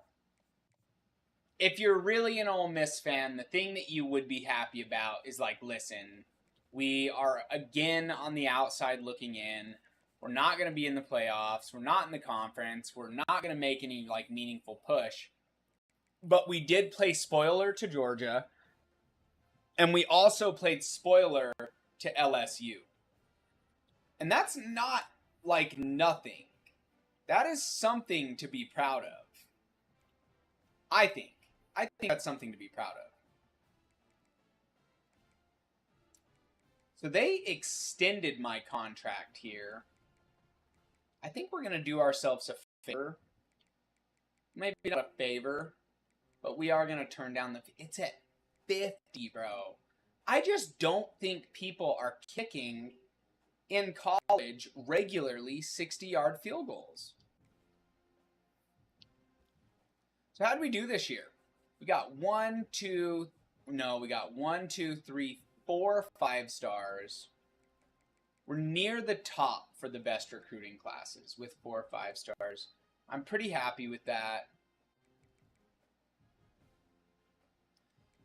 if you're really an Ole Miss fan, the thing that you would be happy about is, like, listen, we are again on the outside looking in. We're not going to be in the playoffs. We're not in the conference. We're not going to make any, like, meaningful push. But we did play spoiler to Georgia. And we also played spoiler to LSU. And that's not, like, nothing. That is something to be proud of. I think that's something to be proud of. So they extended my contract here I think we're going to do ourselves a favor. Maybe not a favor, but we are going to turn down the... It's at 50, bro. I just don't think people are kicking in college regularly 60-yard field goals. So how did we do this year? We got 4 5-stars. We're near the top for the best recruiting classes with 4 5-stars. I'm pretty happy with that.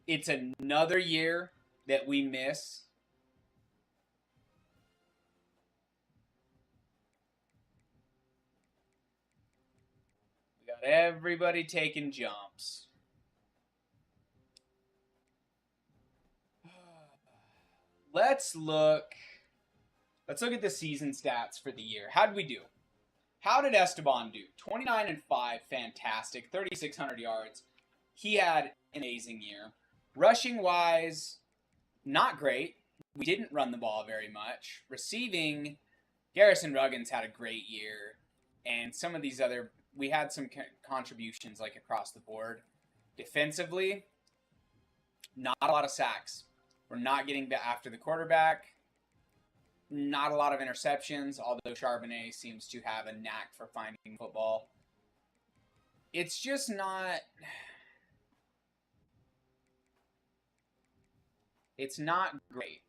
It's another year that we miss. We got everybody taking jumps. Let's look at the season stats for the year. How did we do? How did Esteban do? 29-5, fantastic. 3,600 yards. He had an amazing year. Rushing wise, not great. We didn't run the ball very much. Receiving, Garrison Ruggins had a great year. And some of these other, we had some contributions like across the board. Defensively, not a lot of sacks. We're not getting after the quarterback. Not a lot of interceptions, although Charbonnet seems to have a knack for finding football. It's just not... It's not great.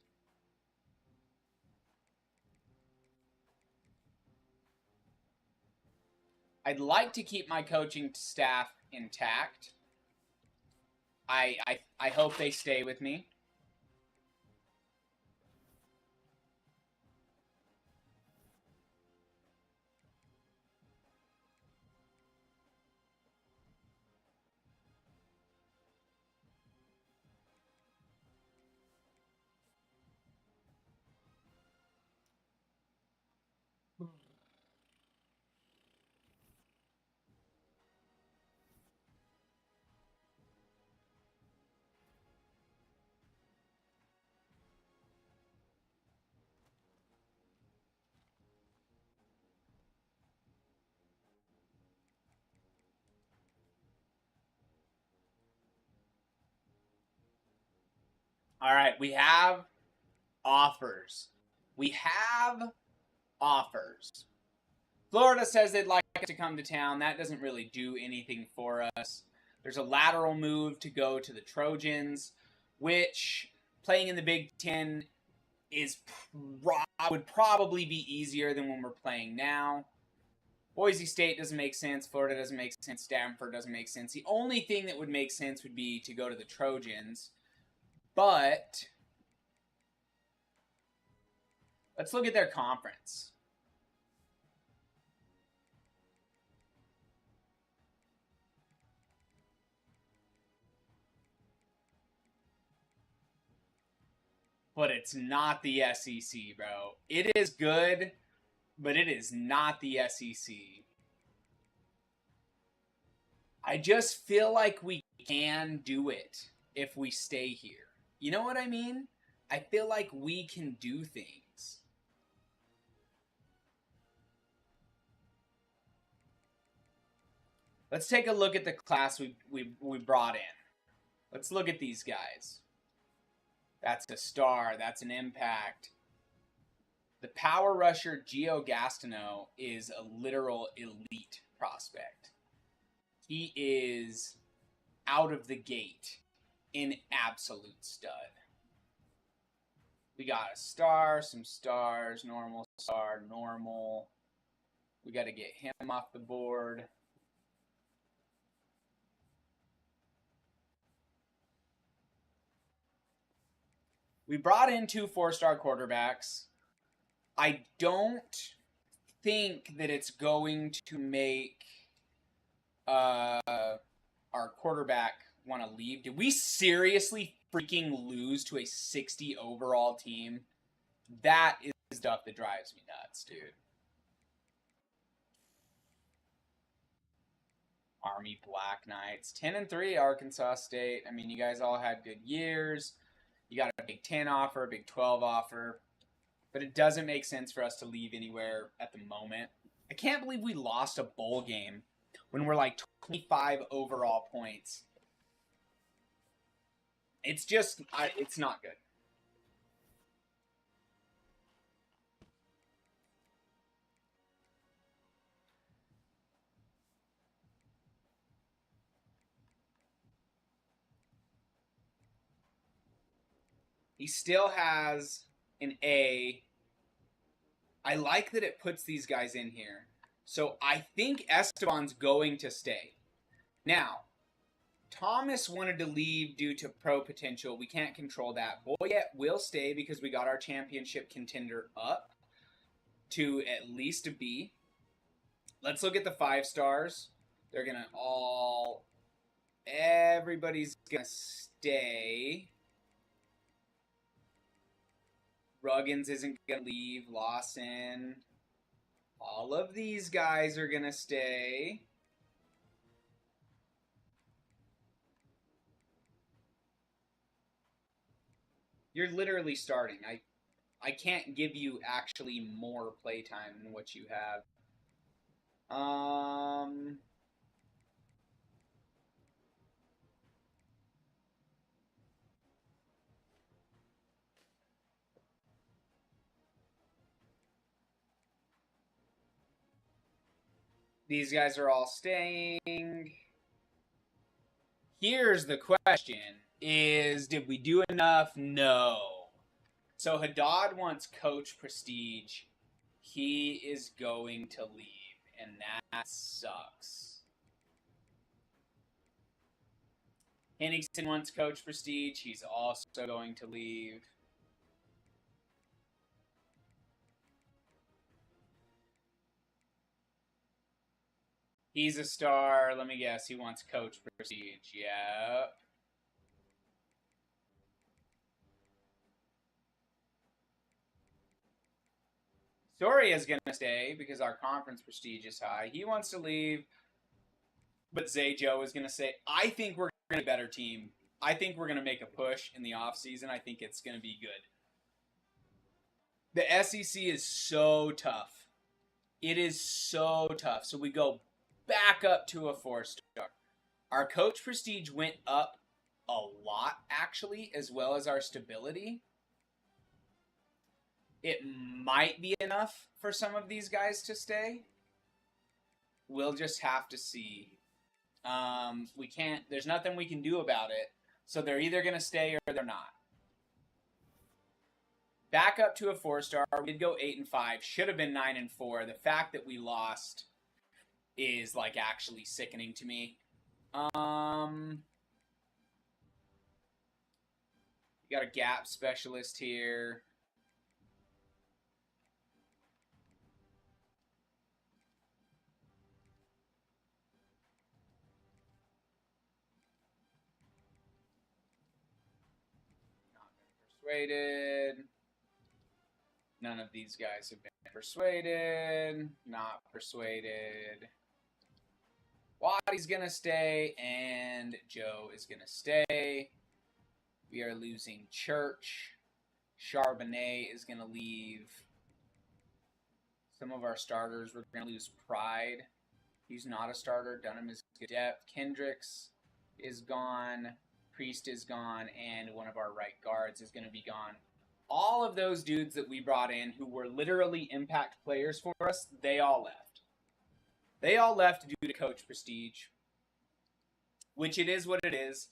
I'd like to keep my coaching staff intact. I hope they stay with me. All right, we have offers. Florida says they'd like to come to town. That doesn't really do anything for us. There's a lateral move to go to the Trojans, which playing in the Big Ten would probably be easier than when we're playing now. Boise State doesn't make sense. Florida doesn't make sense. Stanford doesn't make sense. The only thing that would make sense would be to go to the Trojans. But let's look at their conference. But it's not the SEC, bro. It is good, but it is not the SEC. I just feel like we can do it if we stay here. You know what I mean? I feel like we can do things. Let's take a look at the class we brought in. Let's look at these guys. That's a star. That's an impact. The power rusher, Gio Gastineau, is a literal elite prospect. He is out of the gate an absolute stud. We got a star, some stars, normal star, normal. We got to get him off the board. We brought in 2 4-star quarterbacks. I don't think that it's going to make our quarterback want to leave. Did we seriously freaking lose to a 60 overall team? That is stuff that drives me nuts, dude. Army Black Knights. 10-3, Arkansas State. I mean, you guys all had good years. You got a Big 10 offer, a Big 12 offer. But it doesn't make sense for us to leave anywhere at the moment. I can't believe we lost a bowl game when we're like 25 overall points. It's just, it's not good. He still has an A. I like that it puts these guys in here. So I think Esteban's going to stay. Now, Thomas wanted to leave due to pro potential. We can't control that. Boyette will stay because we got our championship contender up to at least a B. Let's look at the 5 stars. They're going to all... Everybody's going to stay. Ruggins isn't going to leave. Lawson. All of these guys are going to stay. You're literally starting. I can't give you actually more playtime than what you have. These guys are all staying. Here's the question is, did we do enough? No. So Adhd wants coach prestige. He is going to leave, and that sucks. Henningsen wants coach prestige. He's also going to leave. He's a star. Let me guess. He wants coach prestige. Yep. Soria's going to stay because our conference prestige is high. He wants to leave, but Zajo is going to say, I think we're going to be a better team. I think we're going to make a push in the offseason. I think it's going to be good. The SEC is so tough. It is so tough. So we go back up to a 4-star. Our coach prestige went up a lot, actually, as well as our stability. It might be enough for some of these guys to stay. We'll just have to see. We can't, there's nothing we can do about it. So they're either going to stay or they're not. Back up to a 4-star. We did go 8-5. Should have been 9-4. The fact that we lost is like actually sickening to me. You got a gap specialist here. Not been persuaded. None of these guys have been persuaded. Not persuaded. Waddy's going to stay, and Joe is going to stay. We are losing Church. Charbonnet is going to leave. Some of our starters, we're going to lose Pride. He's not a starter. Dunham is good depth. Kendricks is gone. Priest is gone, and one of our right guards is going to be gone. All of those dudes that we brought in who were literally impact players for us, they all left. They all left due to coach prestige, which it is what it is.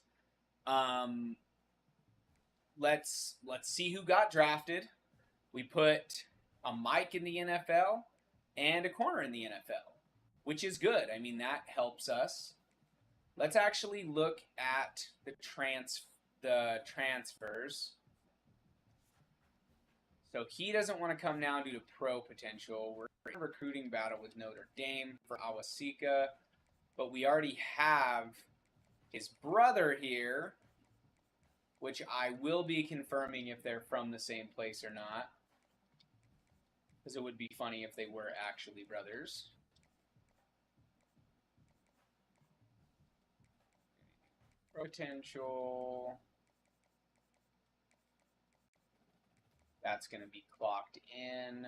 Let's see who got drafted. We put a Mike in the NFL and a corner in the NFL, which is good. I mean, that helps us. Let's actually look at the transfers. So he doesn't want to come now due to pro potential. We're in a recruiting battle with Notre Dame for Awasika, but we already have his brother here, which I will be confirming if they're from the same place or not, because it would be funny if they were actually brothers. Potential. That's going to be clocked in.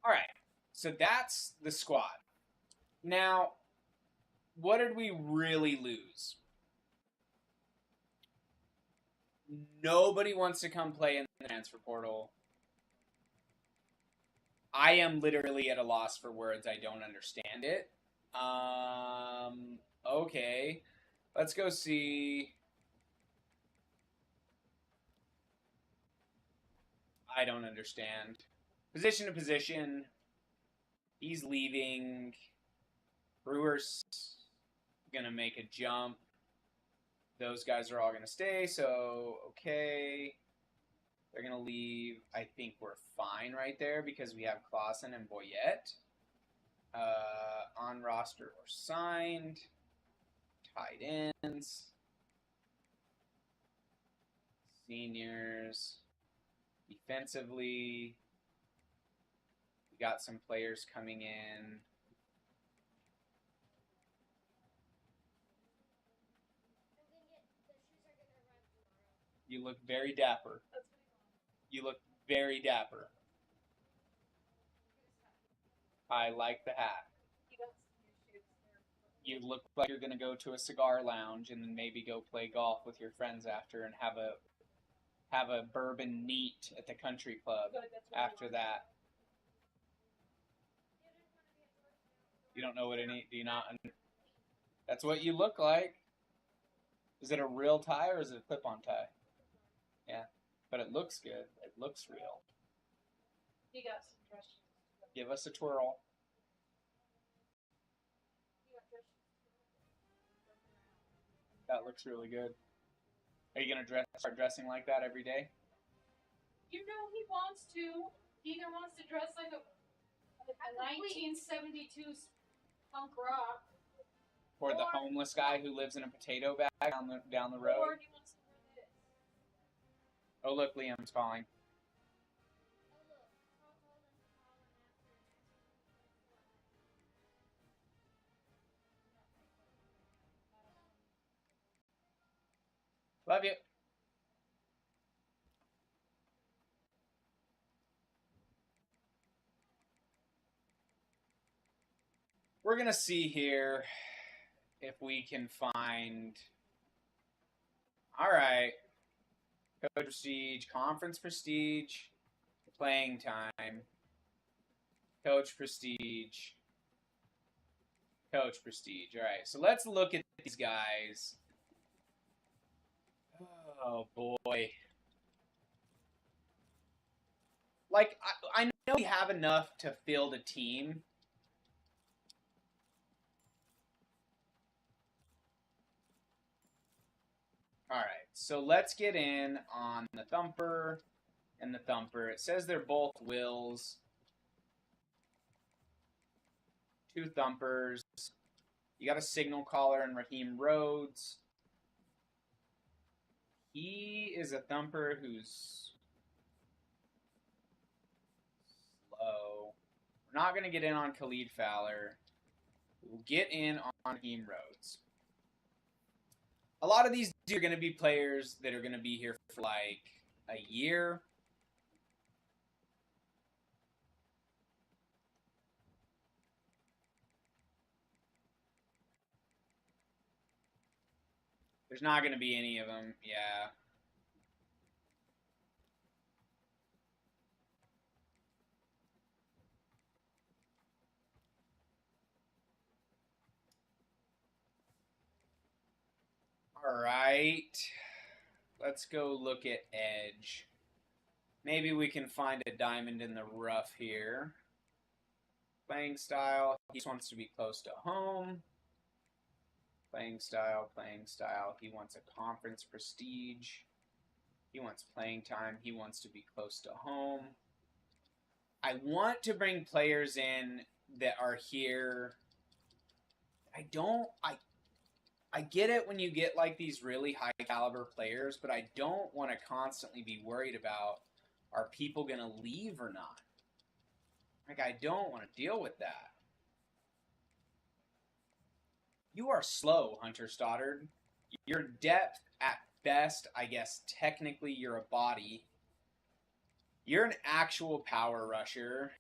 All right. So that's the squad. Now, what did we really lose? Nobody wants to come play in the transfer portal. I am literally at a loss for words. I don't understand it. Okay. Let's go see. I don't understand. Position to position. He's leaving. Brewers gonna make a jump. Those guys are all gonna stay, so okay. They're gonna leave. I think we're fine right there because we have Clausen and Boyette. On roster or signed. Tight ends. Seniors. Defensively, we got some players coming in. You look very dapper. You look very dapper. I like the hat. You look like you're going to go to a cigar lounge and then maybe go play golf with your friends after and have a bourbon neat at the country club after that. You don't know what it is? Do you not? That's what you look like. Is it a real tie or is it a clip-on tie? Yeah, but it looks good. It looks real. You got some dress shoes. Give us a twirl. That looks really good. Are you gonna start dressing like that every day? You know he wants to. He either wants to dress like a 1972 punk rock, or the homeless guy who lives in a potato bag down the road. Or he wants to wear this. Oh look, Liam's calling. Love you. We're going to see here if we can find... All right. Coach Prestige, Conference Prestige, Playing Time, Coach Prestige, Coach Prestige. All right, so let's look at these guys. Oh, boy. Like, I know we have enough to field a team. All right, so let's get in on the Thumper and the Thumper. It says they're both Wills. 2 Thumpers. You got a signal caller in Raheem Rhodes. He is a Thumper who's slow. We're not going to get in on Khalid Fowler. We'll get in on Raheem Rhodes. A lot of these are going to be players that are going to be here for like a year. There's not going to be any of them. Yeah. All right. Let's go look at edge. Maybe we can find a diamond in the rough here. Playing style. He wants to be close to home. Playing style, playing style. He wants a conference prestige. He wants playing time. He wants to be close to home. I want to bring players in that are here. I get it when you get like these really high caliber players, but I don't want to constantly be worried about are people going to leave or not. Like, I don't want to deal with that. You are slow, Hunter Stoddard. Your depth at best, I guess technically you're a body. You're an actual power rusher.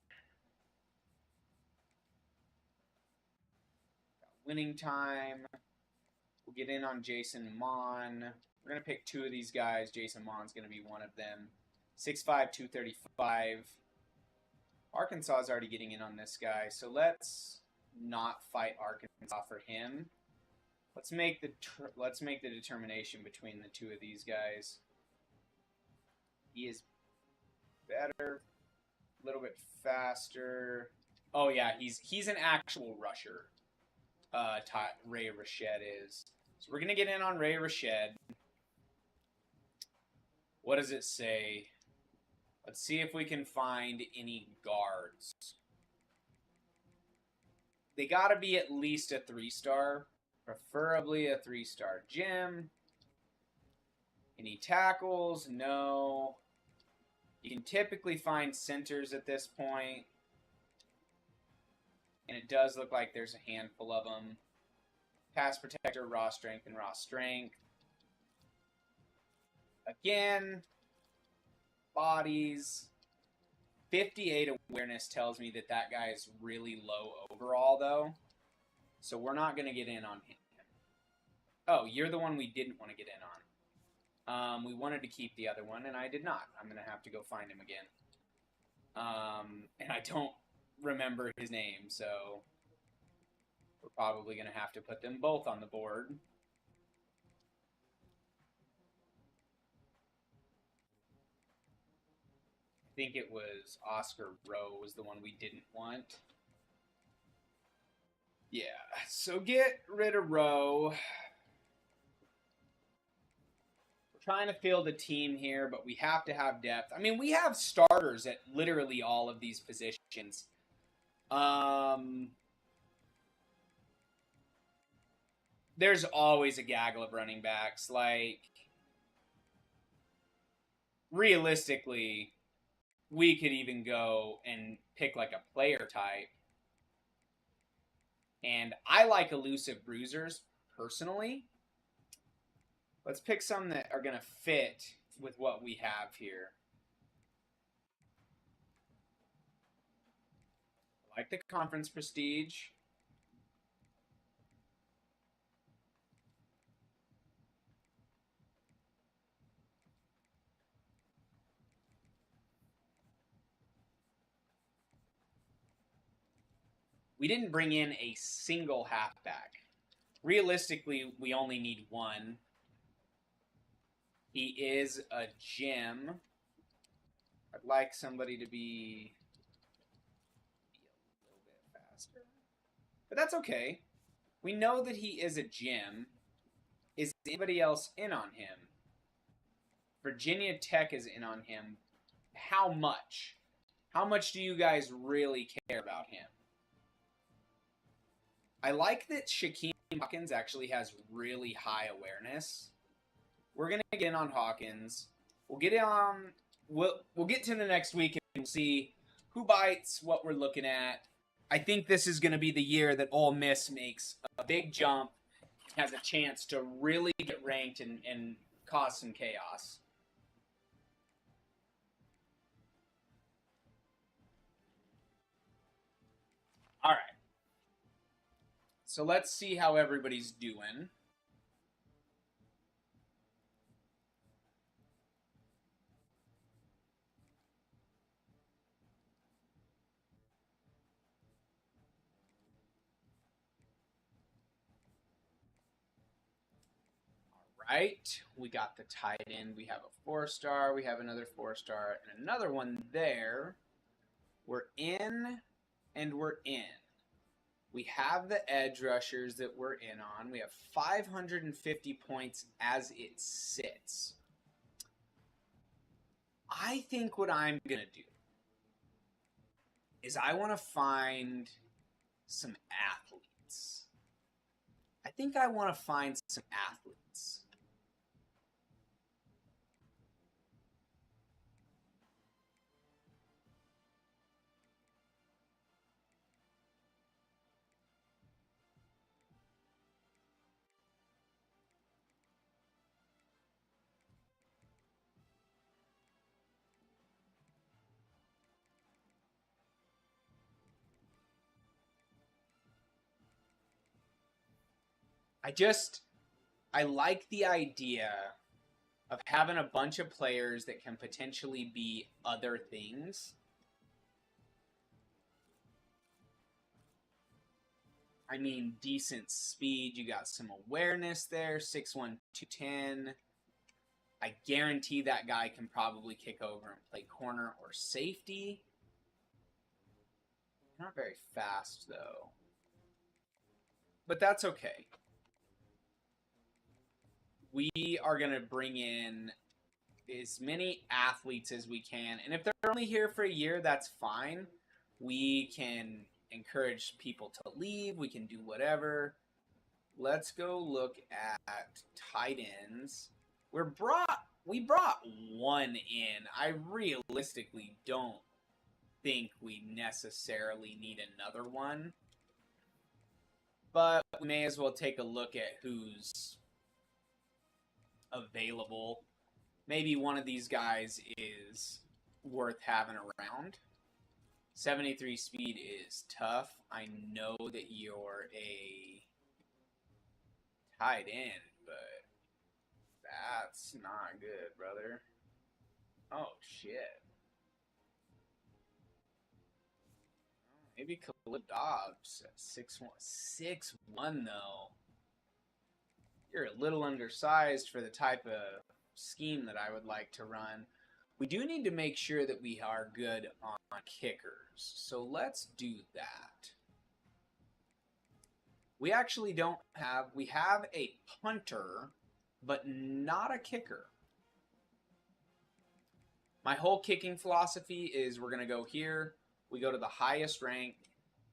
winning time. We'll get in on Jason Mon. We're going to pick 2 of these guys. Jason Mon's going to be one of them. 6'5", 235. Arkansas is already getting in on this guy, so let's not fight Arkansas for him. Let's make the determination between the 2 of these guys. He is better, a little bit faster. Oh yeah, he's an actual rusher. Ray Rashad is. So we're gonna get in on Ray Rashad. What does it say? Let's see if we can find any guards. They gotta be at least a 3-star, preferably a 3-star. Jim. Any tackles? No. You can typically find centers at this point. And it does look like there's a handful of them. Pass protector, raw strength, and raw strength. Again, bodies. 58 awareness tells me that that guy is really low overall, though. So we're not going to get in on him. Oh, you're the one we didn't want to get in on. We wanted to keep the other one, and I did not. I'm going to have to go find him again. And I don't remember his name, so we're probably going to have to put them both on the board. I think it was Oscar Rowe was the one we didn't want. Yeah, so get rid of Rowe. We're trying to field a team here, but we have to have depth. I mean, we have starters at literally all of these positions. There's always a gaggle of running backs. Like, realistically, we could even go and pick like a player type. And I like elusive bruisers, personally. Let's pick some that are going to fit with what we have here. I like the conference prestige. We didn't bring in a single halfback. Realistically, we only need one. He is a gem. I'd like somebody to be a little bit faster. But that's okay. We know that he is a gem. Is anybody else in on him? Virginia Tech is in on him. How much? How much do you guys really care about him? I like that Shaquem Hawkins actually has really high awareness. We're gonna get in on Hawkins. We'll get to the next week and we'll see who bites, what we're looking at. I think this is gonna be the year that Ole Miss makes a big jump, has a chance to really get ranked and cause some chaos. All right. So let's see how everybody's doing. All right, we got the tight end. We have a 4-star. We have another 4-star and another one there. We're in and we're in. We have the edge rushers that we're in on. We have 550 points as it sits. I think what I'm going to do is I want to find some athletes. I think I want to find some athletes. I like the idea of having a bunch of players that can potentially be other things. I mean, decent speed. You got some awareness there. 6'1", 210. I guarantee that guy can probably kick over and play corner or safety. Not very fast, though. But that's okay. We are going to bring in as many athletes as we can. And if they're only here for a year, that's fine. We can encourage people to leave. We can do whatever. Let's go look at tight ends. We brought one in. I realistically don't think we necessarily need another one. But we may as well take a look at who's available. Maybe one of these guys is worth having around. 73 speed is tough. I know that you're a tight end, but that's not good, brother. Oh, shit. Maybe Khalid Dobbs at 6'1". 6'1", though. You're a little undersized for the type of scheme that I would like to run. We do need to make sure that we are good on kickers. So let's do that. We actually don't have... We have a punter, but not a kicker. My whole kicking philosophy is we're going to go here. We go to the highest rank,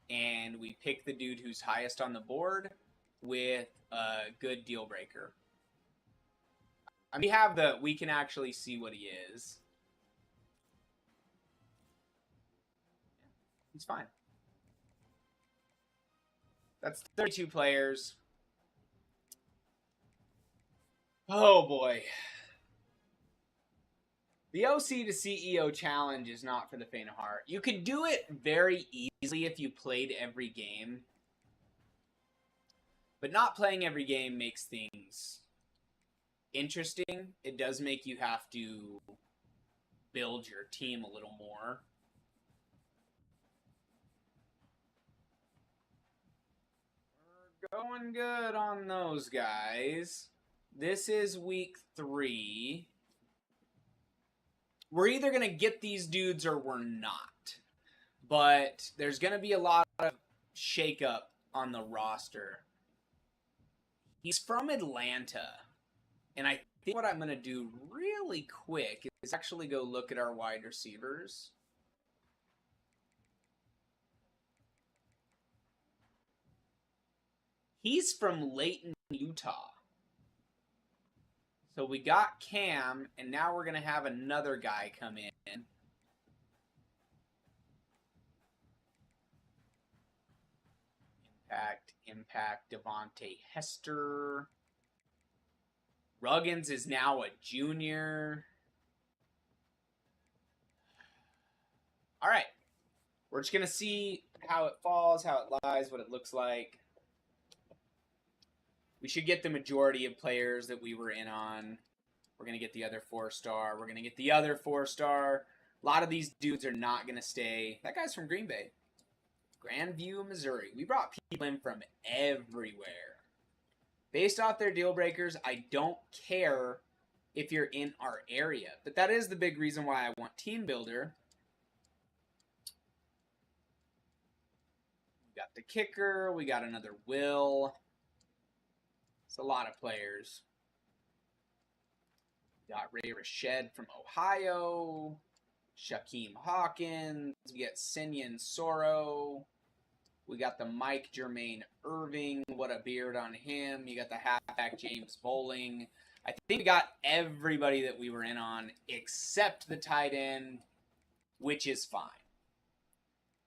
and we pick the dude who's highest on the board with a good deal breaker. I mean, we can actually see what he is. He's fine. That's 32 players. Oh, boy. The OC to CEO challenge is not for the faint of heart. You could do it very easily if you played every game. But not playing every game makes things interesting. It does make you have to build your team a little more. We're going good on those guys. This is week 3. We're either going to get these dudes or we're not. But there's going to be a lot of shakeup on the roster. He's from Atlanta. And I think what I'm going to do really quick is actually go look at our wide receivers. He's from Layton, Utah. So we got Cam, and now we're going to have another guy come in. Impact, Devontae Hester. Ruggins is now a junior. All right. We're just going to see how it falls, how it lies, what it looks like. We should get the majority of players that we were in on. We're going to get the other 4-star. We're going to get the other 4-star. A lot of these dudes are not going to stay. That guy's from Green Bay. Grandview, Missouri. We brought people in from everywhere. Based off their deal breakers, I don't care if you're in our area. But that is the big reason why I want Team Builder. We got the kicker. We got another Will. It's a lot of players. We got Ray Rashed from Ohio. Shaquem Hawkins. We got Sinyan Soro. We got the Mike Jermaine Irving. What a beard on him. You got the halfback James Bowling. I think we got everybody that we were in on except the tight end, which is fine.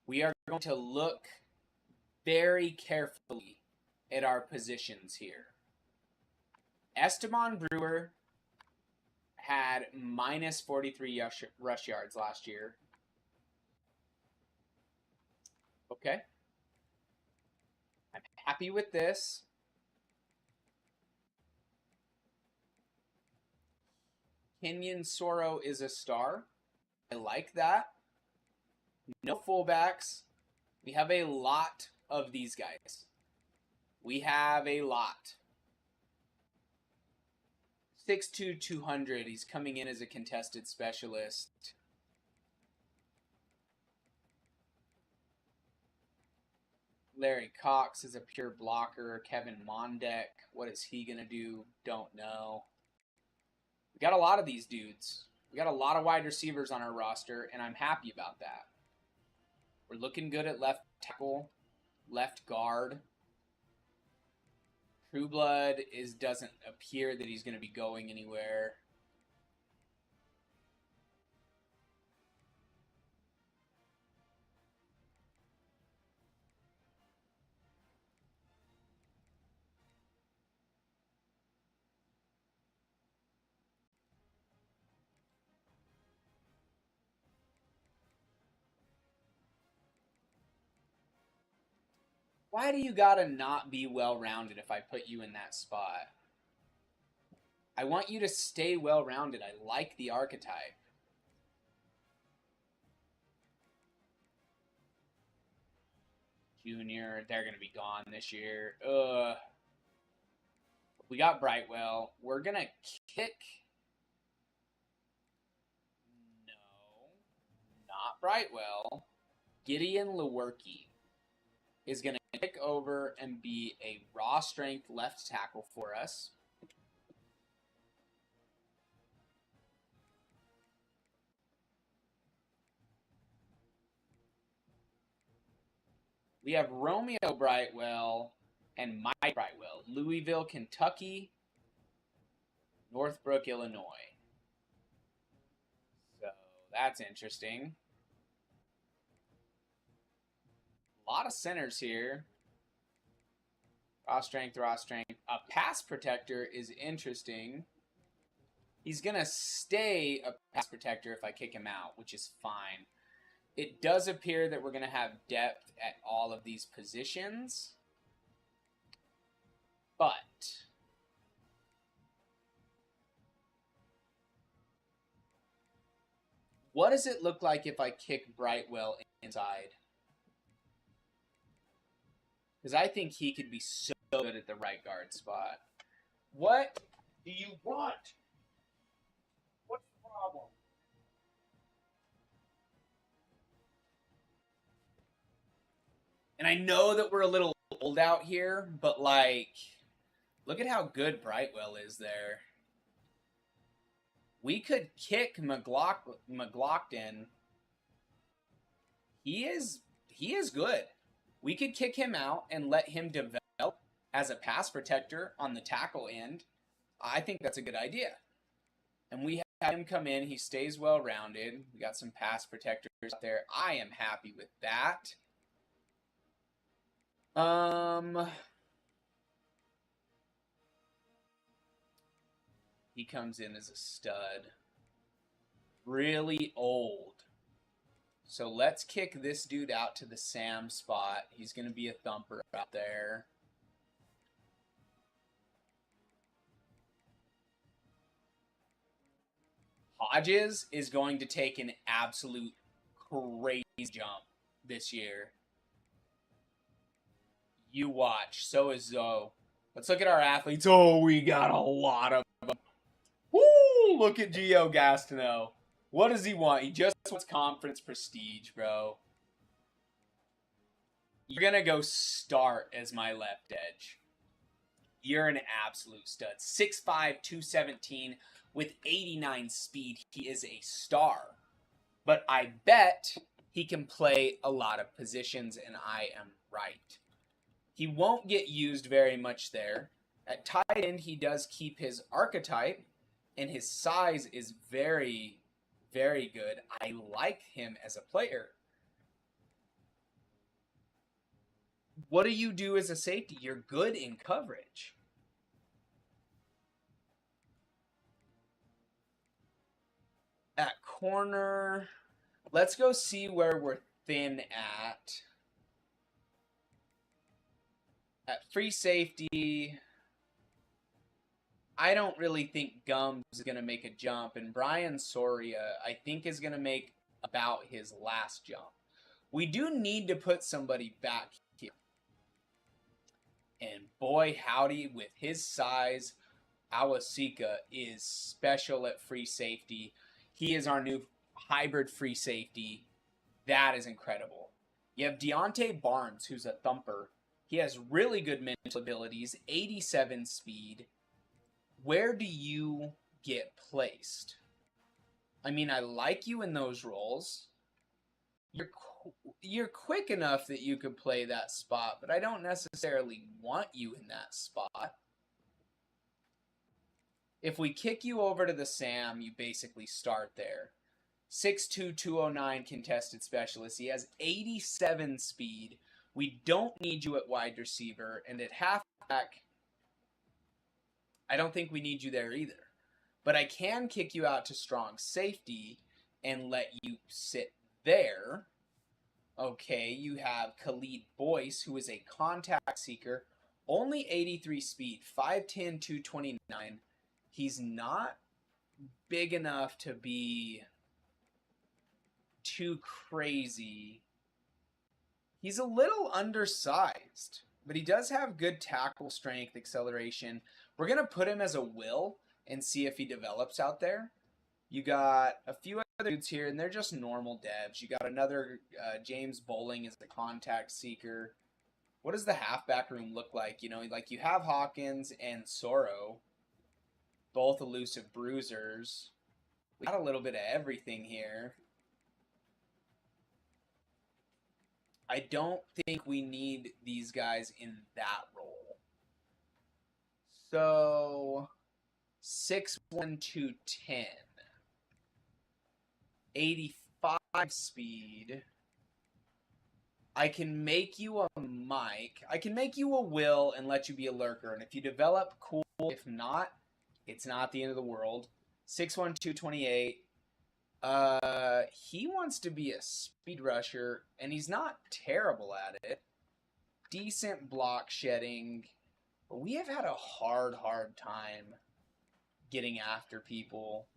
We are going to look very carefully at our positions here. Esteban Brewer had minus 43 rush yards last year. Okay. I'm happy with this. Kenyon Soro is a star. I like that. No fullbacks. We have a lot of these guys. We have a lot. 6'2", 200. He's coming in as a contested specialist. Larry Cox is a pure blocker. Kevin Mondek, what is he going to do? Don't know. We got a lot of these dudes. We got a lot of wide receivers on our roster, and I'm happy about that. We're looking good at left tackle, left guard. Trueblood doesn't appear that he's going to be going anywhere. Why do you gotta not be well-rounded if I put you in that spot? I want you to stay well-rounded. I like the archetype. Junior, they're gonna be gone this year. We got Brightwell. We're gonna kick. No, not Brightwell. Gideon Lewerke is going to kick over and be a raw strength left tackle for us. We have Romeo Brightwell and Mike Brightwell. Louisville, Kentucky, Northbrook, Illinois. So that's interesting. A lot of centers here. Raw strength, raw strength. A pass protector is interesting. He's going to stay a pass protector if I kick him out, which is fine. It does appear that we're going to have depth at all of these positions. But what does it look like if I kick Brightwell inside? Because I think he could be so good at the right guard spot. What do you want? What's the problem? And I know that we're a little old out here, but like, look at how good Brightwell is there. We could kick McLaughlin. He is good. We could kick him out and let him develop as a pass protector on the tackle end. I think that's a good idea. And we have him come in. He stays well-rounded. We got some pass protectors out there. I am happy with that. He comes in as a stud. Really old. So let's kick this dude out to the Sam spot. He's going to be a thumper out there. Hodges is going to take an absolute crazy jump this year. You watch. So is Zoe. Let's look at our athletes. Oh, we got a lot of them. Woo! Look at Gio Gastineau. What does he want? He just wants conference prestige, bro. You're going to go start as my left edge. You're an absolute stud. 6'5", 217 with 89 speed. He is a star. But I bet he can play a lot of positions, and I am right. He won't get used very much there. At tight end, he does keep his archetype, and his size is very, very good. I like him as a player. What do you do as a safety? You're good in coverage. At corner, let's go see where we're thin at. At free safety, I don't really think Gums is going to make a jump, and Brian Soria, I think, is going to make about his last jump. We do need to put somebody back here. And boy, howdy, with his size, Awasika is special at free safety. He is our new hybrid free safety. That is incredible. You have Deontay Barnes, who's a thumper. He has really good mental abilities, 87 speed. Where do you get placed? I mean, I like you in those roles. You're quick enough that you could play that spot, but I don't necessarily want you in that spot. If we kick you over to the Sam, you basically start there. 6'2", 209 contested specialist. He has 87 speed. We don't need you at wide receiver. And at halfback, I don't think we need you there either. But I can kick you out to strong safety and let you sit there. Okay, you have Khalid Boyce, who is a contact seeker. Only 83 speed, 5'10", 229. He's not big enough to be too crazy. He's a little undersized, but he does have good tackle strength, acceleration. We're going to put him as a will and see if he develops out there. You got a few other dudes here, and they're just normal devs. You got another James Bowling as the contact seeker. What does the halfback room look like? You know, like you have Hawkins and Soro, both elusive bruisers. We got a little bit of everything here. I don't think we need these guys in that role. So 6'1", 210. 85 speed. I can make you a Mike. I can make you a Will and let you be a lurker. And if you develop, cool. If not, it's not the end of the world. 6'1", 228. He wants to be a speed rusher, and he's not terrible at it. Decent block shedding. But we have had a hard time getting after people.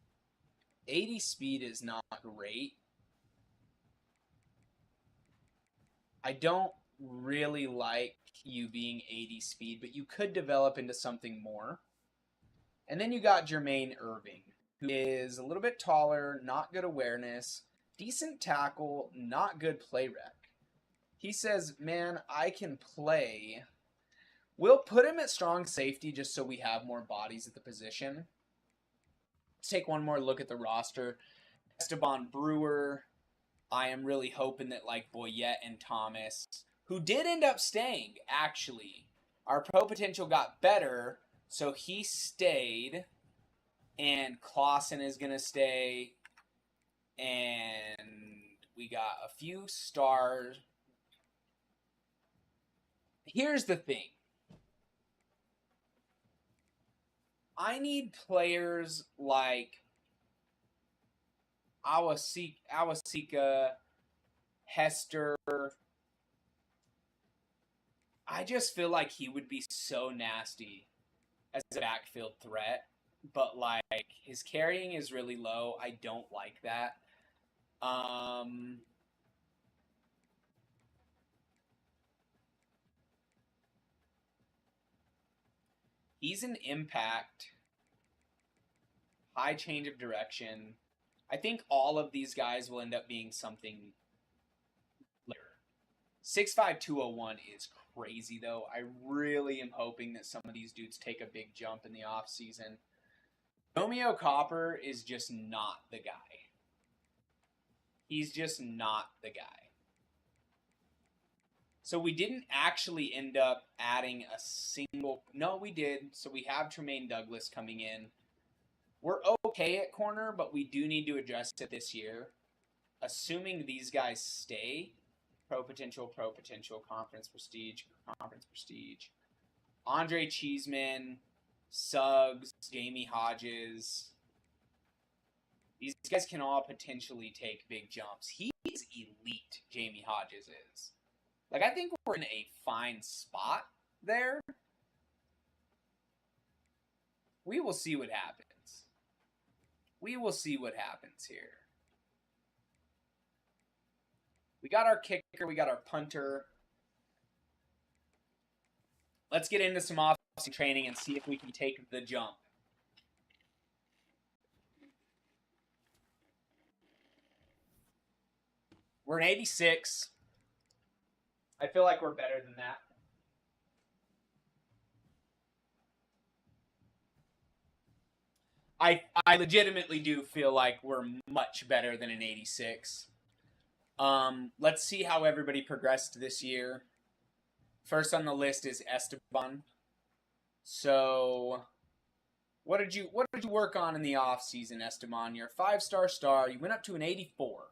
80 speed is not great. I don't really like you being 80 speed, but you could develop into something more. And then you got Jermaine Irving, who is a little bit taller, not good awareness, decent tackle, not good play rec. He says, man, I can play. We'll put him at strong safety just so we have more bodies at the position. Let's take one more look at the roster. Esteban Brewer. I am really hoping that like Boyette and Thomas, who did end up staying, actually. Our pro potential got better, so he stayed. And Clausen is going to stay. And we got a few stars. Here's the thing. I need players like Awasika, Hester. I just feel like he would be so nasty as a backfield threat. But, like, his carrying is really low. I don't like that. He's an impact. High change of direction. I think all of these guys will end up being something later. 6'5", 201 is crazy, though. I really am hoping that some of these dudes take a big jump in the offseason. Romeo Copper is just not the guy. He's just not the guy. So we didn't actually end up adding a single... No, we did. So we have Tremaine Douglas coming in. We're okay at corner, but we do need to address it this year. Assuming these guys stay. Pro potential, conference prestige. Andre Cheeseman, Suggs, Jamie Hodges. These guys can all potentially take big jumps. He's elite, Jamie Hodges is. Like, I think we're in a fine spot there. We will see what happens. We will see what happens here. We got our kicker. We got our punter. Let's get into some off-season training and see if we can take the jump. We're an 86. I feel like we're better than that. I legitimately do feel like we're much better than an 86. Let's see how everybody progressed this year. First on the list is Esteban. So, what did you work on in the offseason, Esteban? You're a 5-star star. You went up to an 84.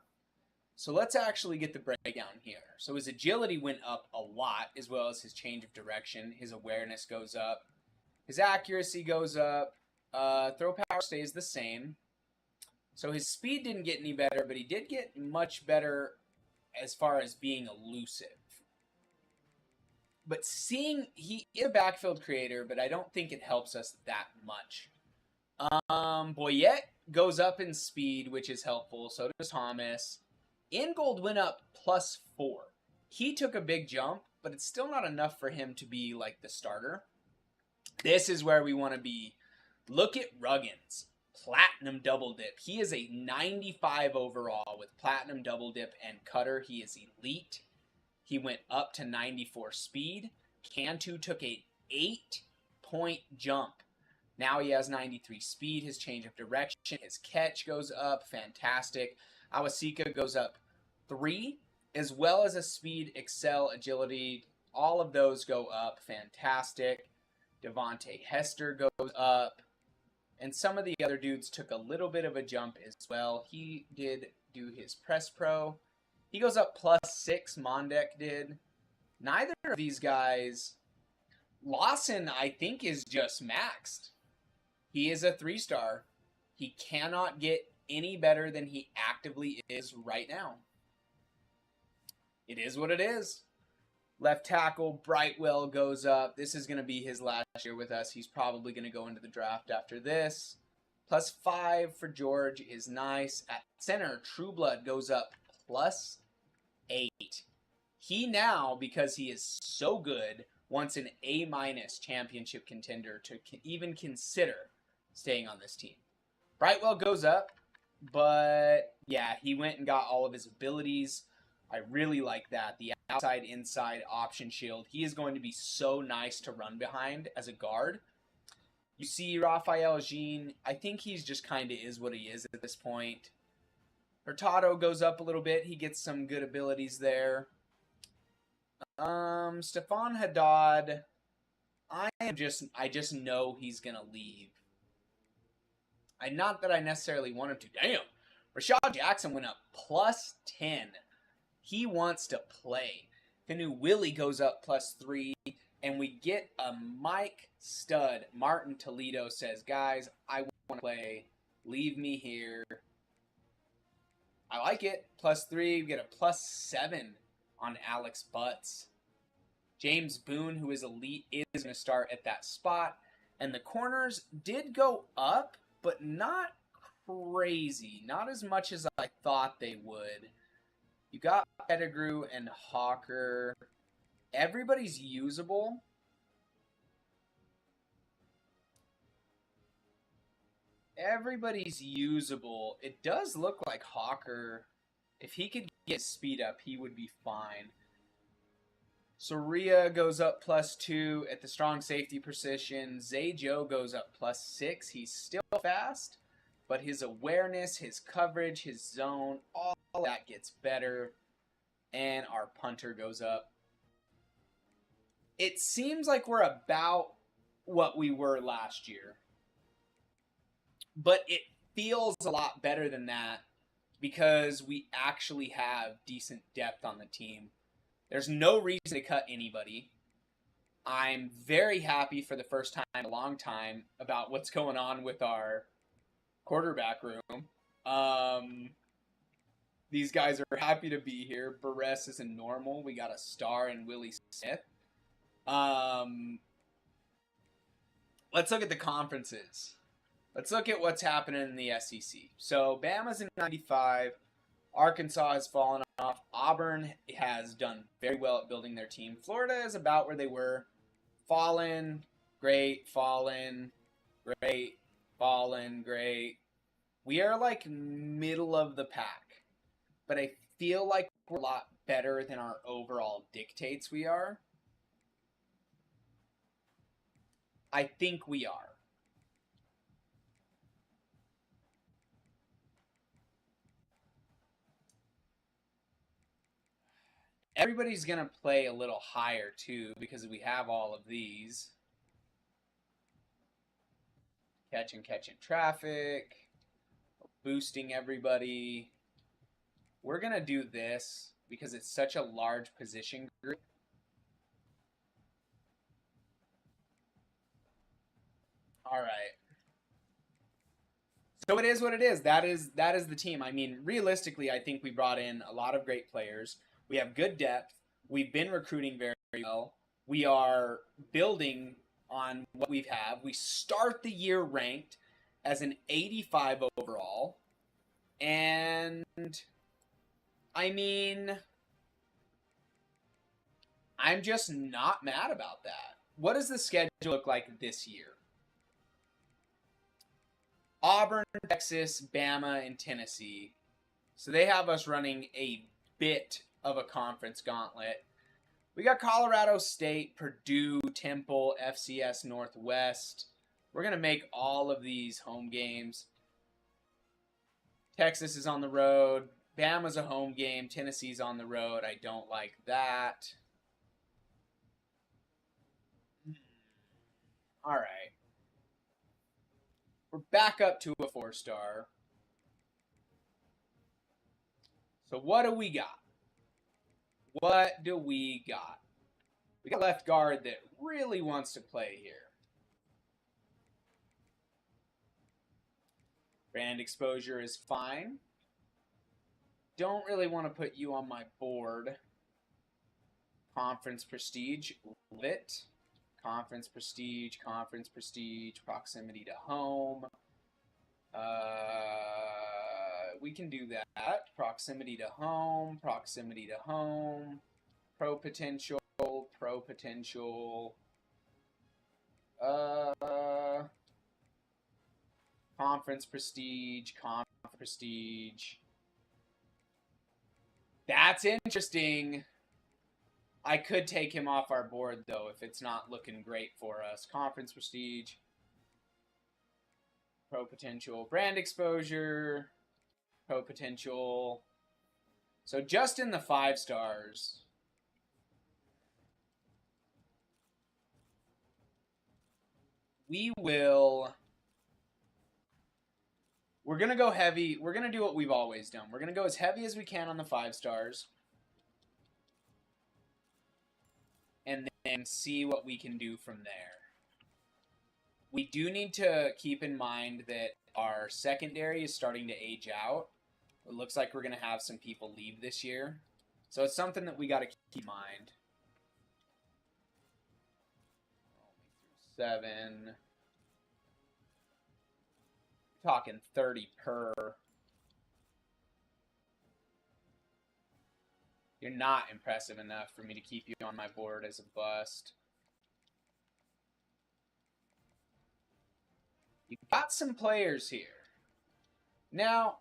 So let's actually get the breakdown here. So his agility went up a lot, as well as his change of direction. His awareness goes up. His accuracy goes up. Throw power stays the same. So his speed didn't get any better, but he did get much better as far as being elusive. But he is a backfield creator, but I don't think it helps us that much. Boyette goes up in speed, which is helpful. So does Thomas. Ingold went up +4. He took a big jump, but it's still not enough for him to be like the starter. This is where we want to be. Look at Ruggins. Platinum double dip. He is a 95 overall with platinum double dip and cutter. He is elite. He went up to 94 speed. Cantu took a 8-point jump. Now he has 93 speed. His change of direction, his catch goes up. Fantastic. Awasika goes up 3, as well as a speed, excel, agility. All of those go up. Fantastic. Devontae Hester goes up. And some of the other dudes took a little bit of a jump as well. He did do his press pro. He goes up +6, Mondek did. Neither of these guys. Lawson, I think, is just maxed. He is a 3-star. He cannot get any better than he actively is right now. It is what it is. Left tackle, Brightwell goes up. This is going to be his last year with us. He's probably going to go into the draft after this. +5 for George is nice. At center, Trueblood goes up +8. He now, because he is so good, wants an A- championship contender to even consider staying on this team. Brightwell goes up, but yeah, he went and got all of his abilities. I really like that. The outside-inside option shield. He is going to be so nice to run behind as a guard. You see Raphael Jean. I think he's just kind of is what he is at this point. Hurtado goes up a little bit. He gets some good abilities there. Stephon Haddad. I just know he's going to leave. Not that I necessarily want him to. Damn. Rashad Jackson went up +10. He wants to play. The new Willie goes up +3. And we get a Mike stud. Martin Toledo says, guys, I want to play. Leave me here. I like it. +3. We get a +7 on Alex Butts. James Boone, who is elite, is going to start at that spot. And the corners did go up, but not crazy. Not as much as I thought they would. You got Pettigrew and Hawker. Everybody's usable. Everybody's usable. It does look like Hawker, if he could get speed up, he would be fine. Soria goes up +2 at the strong safety position. Zay Joe goes up +6. He's still fast, but his awareness, his coverage, his zone, all that gets better. And our punter goes up. It seems like we're about what we were last year. But it feels a lot better than that because we actually have decent depth on the team. There's no reason to cut anybody. I'm very happy for the first time in a long time about what's going on with our quarterback room. These guys are happy to be here. Barres is a normal. We got a star in Willie Smith. let's look at the conferences. Let's look at what's happening in the SEC. So Bama's in 95. Arkansas has fallen off. Auburn has done very well at building their team. Florida is about where they were. Fallen, great, fallen, great, fallen, great. We are like middle of the pack. But I feel like we're a lot better than our overall dictates we are. I think we are. Everybody's going to play a little higher, too, because we have all of these. Catching traffic. Boosting everybody. We're going to do this because it's such a large position group. All right. So it is what it is. That is the team. I mean, realistically, I think we brought in a lot of great players. We have good depth. We've been recruiting very, very well. We are building on what we have. We start the year ranked as an 85 overall. And, I mean, I'm just not mad about that. What does the schedule look like this year? Auburn, Texas, Bama, and Tennessee. So they have us running a bit of a conference gauntlet. We got Colorado State, Purdue, Temple, FCS Northwest. We're going to make all of these home games. Texas is on the road. Bama's a home game. Tennessee's on the road. I don't like that. All right. We're back up to a 4-star. So what do we got? What do we got? We got a left guard that really wants to play here. Brand exposure is fine. Don't really want to put you on my board. Conference prestige, love it. Conference prestige, proximity to home. We can do that. Proximity to home. Pro potential. Conference prestige. That's interesting. I could take him off our board, though, if it's not looking great for us. Conference prestige. Pro potential. Brand exposure. Pro potential. So just in the 5 stars. We're going to go heavy. We're going to do what we've always done. We're going to go as heavy as we can on the 5 stars. And then see what we can do from there. We do need to keep in mind that our secondary is starting to age out. It looks like we're going to have some people leave this year. So it's something that we got to keep in mind. 7. Talking 30 per. You're not impressive enough for me to keep you on my board as a bust. You got some players here. Now,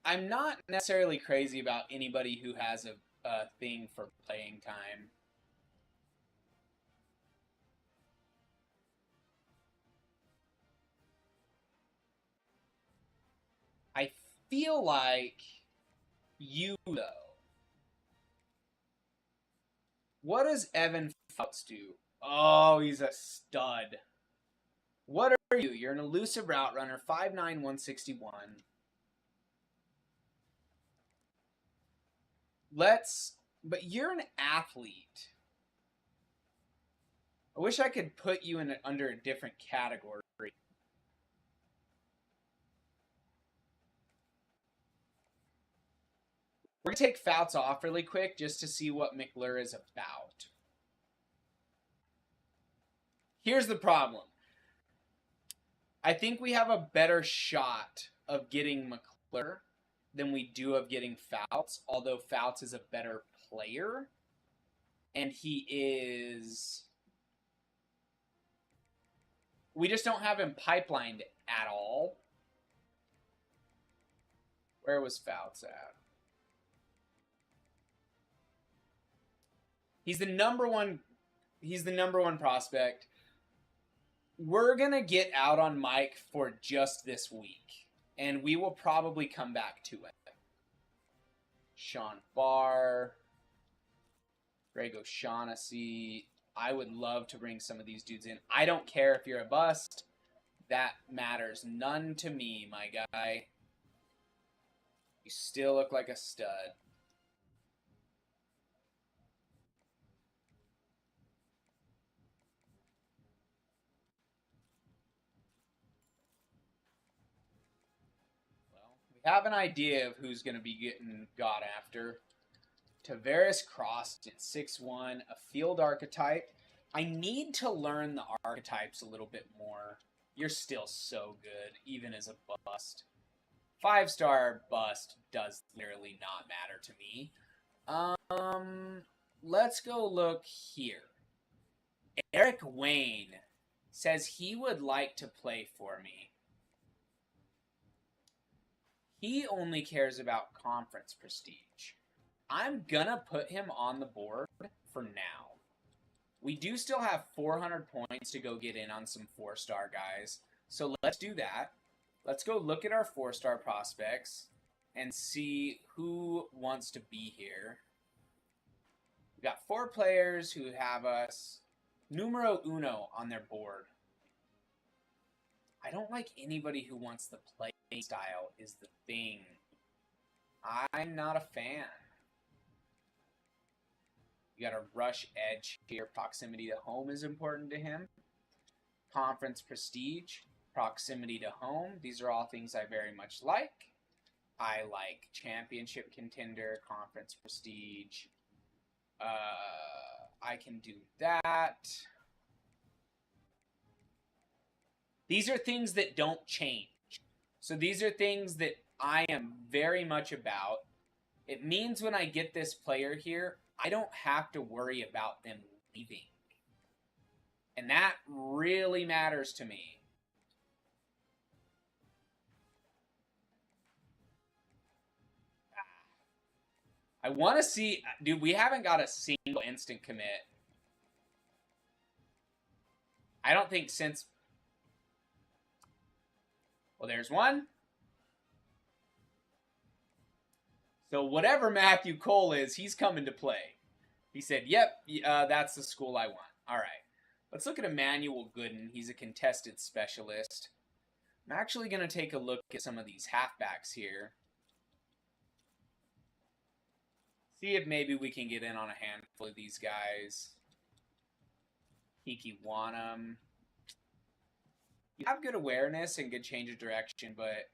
I'm not necessarily crazy about anybody who has a thing for playing time. I feel like you, though. What does Evan Fouts do? Oh, he's a stud. What are you? You're an elusive route runner, 5'9", 161. But you're an athlete. I wish I could put you in under a different category. We're going to take Fouts off really quick just to see what McClure is about. Here's the problem. I think we have a better shot of getting McClure than we do of getting Fouts, although Fouts is a better player. And he is... We just don't have him pipelined at all. Where was Fouts at? He's the number one prospect. We're going to get out on Mike for just this week. And we will probably come back to it. Sean Barr. Greg O'Shaughnessy. I would love to bring some of these dudes in. I don't care if you're a bust. That matters none to me, my guy. You still look like a stud. Well, we have an idea of who's going to be getting got after. Tavares Cross at 6'1", a field archetype. I need to learn the archetypes a little bit more. You're still so good, even as a bust. 5-star bust does literally not matter to me. Let's go look here. Eric Wayne says he would like to play for me. He only cares about conference prestige. I'm gonna put him on the board for now. We do still have 400 points to go get in on some 4-star guys. So let's do that. Let's go look at our 4-star prospects and see who wants to be here. We've got 4 players who have us numero uno on their board. I don't like anybody who wants the play style is the thing. I'm not a fan. You got a rush edge here. Proximity to home is important to him. Conference prestige. Proximity to home. These are all things I very much like. I like championship contender, conference prestige. I can do that. These are things that don't change. So these are things that I am very much about. It means when I get this player here, I don't have to worry about them leaving. And that really matters to me. I want to see... Dude, we haven't got a single instant commit. I don't think since... Well, there's one. So whatever Matthew Cole is, he's coming to play. He said, yep, that's the school I want. All right. Let's look at Emmanuel Gooden. He's a contested specialist. I'm actually going to take a look at some of these halfbacks here. See if maybe we can get in on a handful of these guys. Kiki Wanham. You have good awareness and good change of direction, but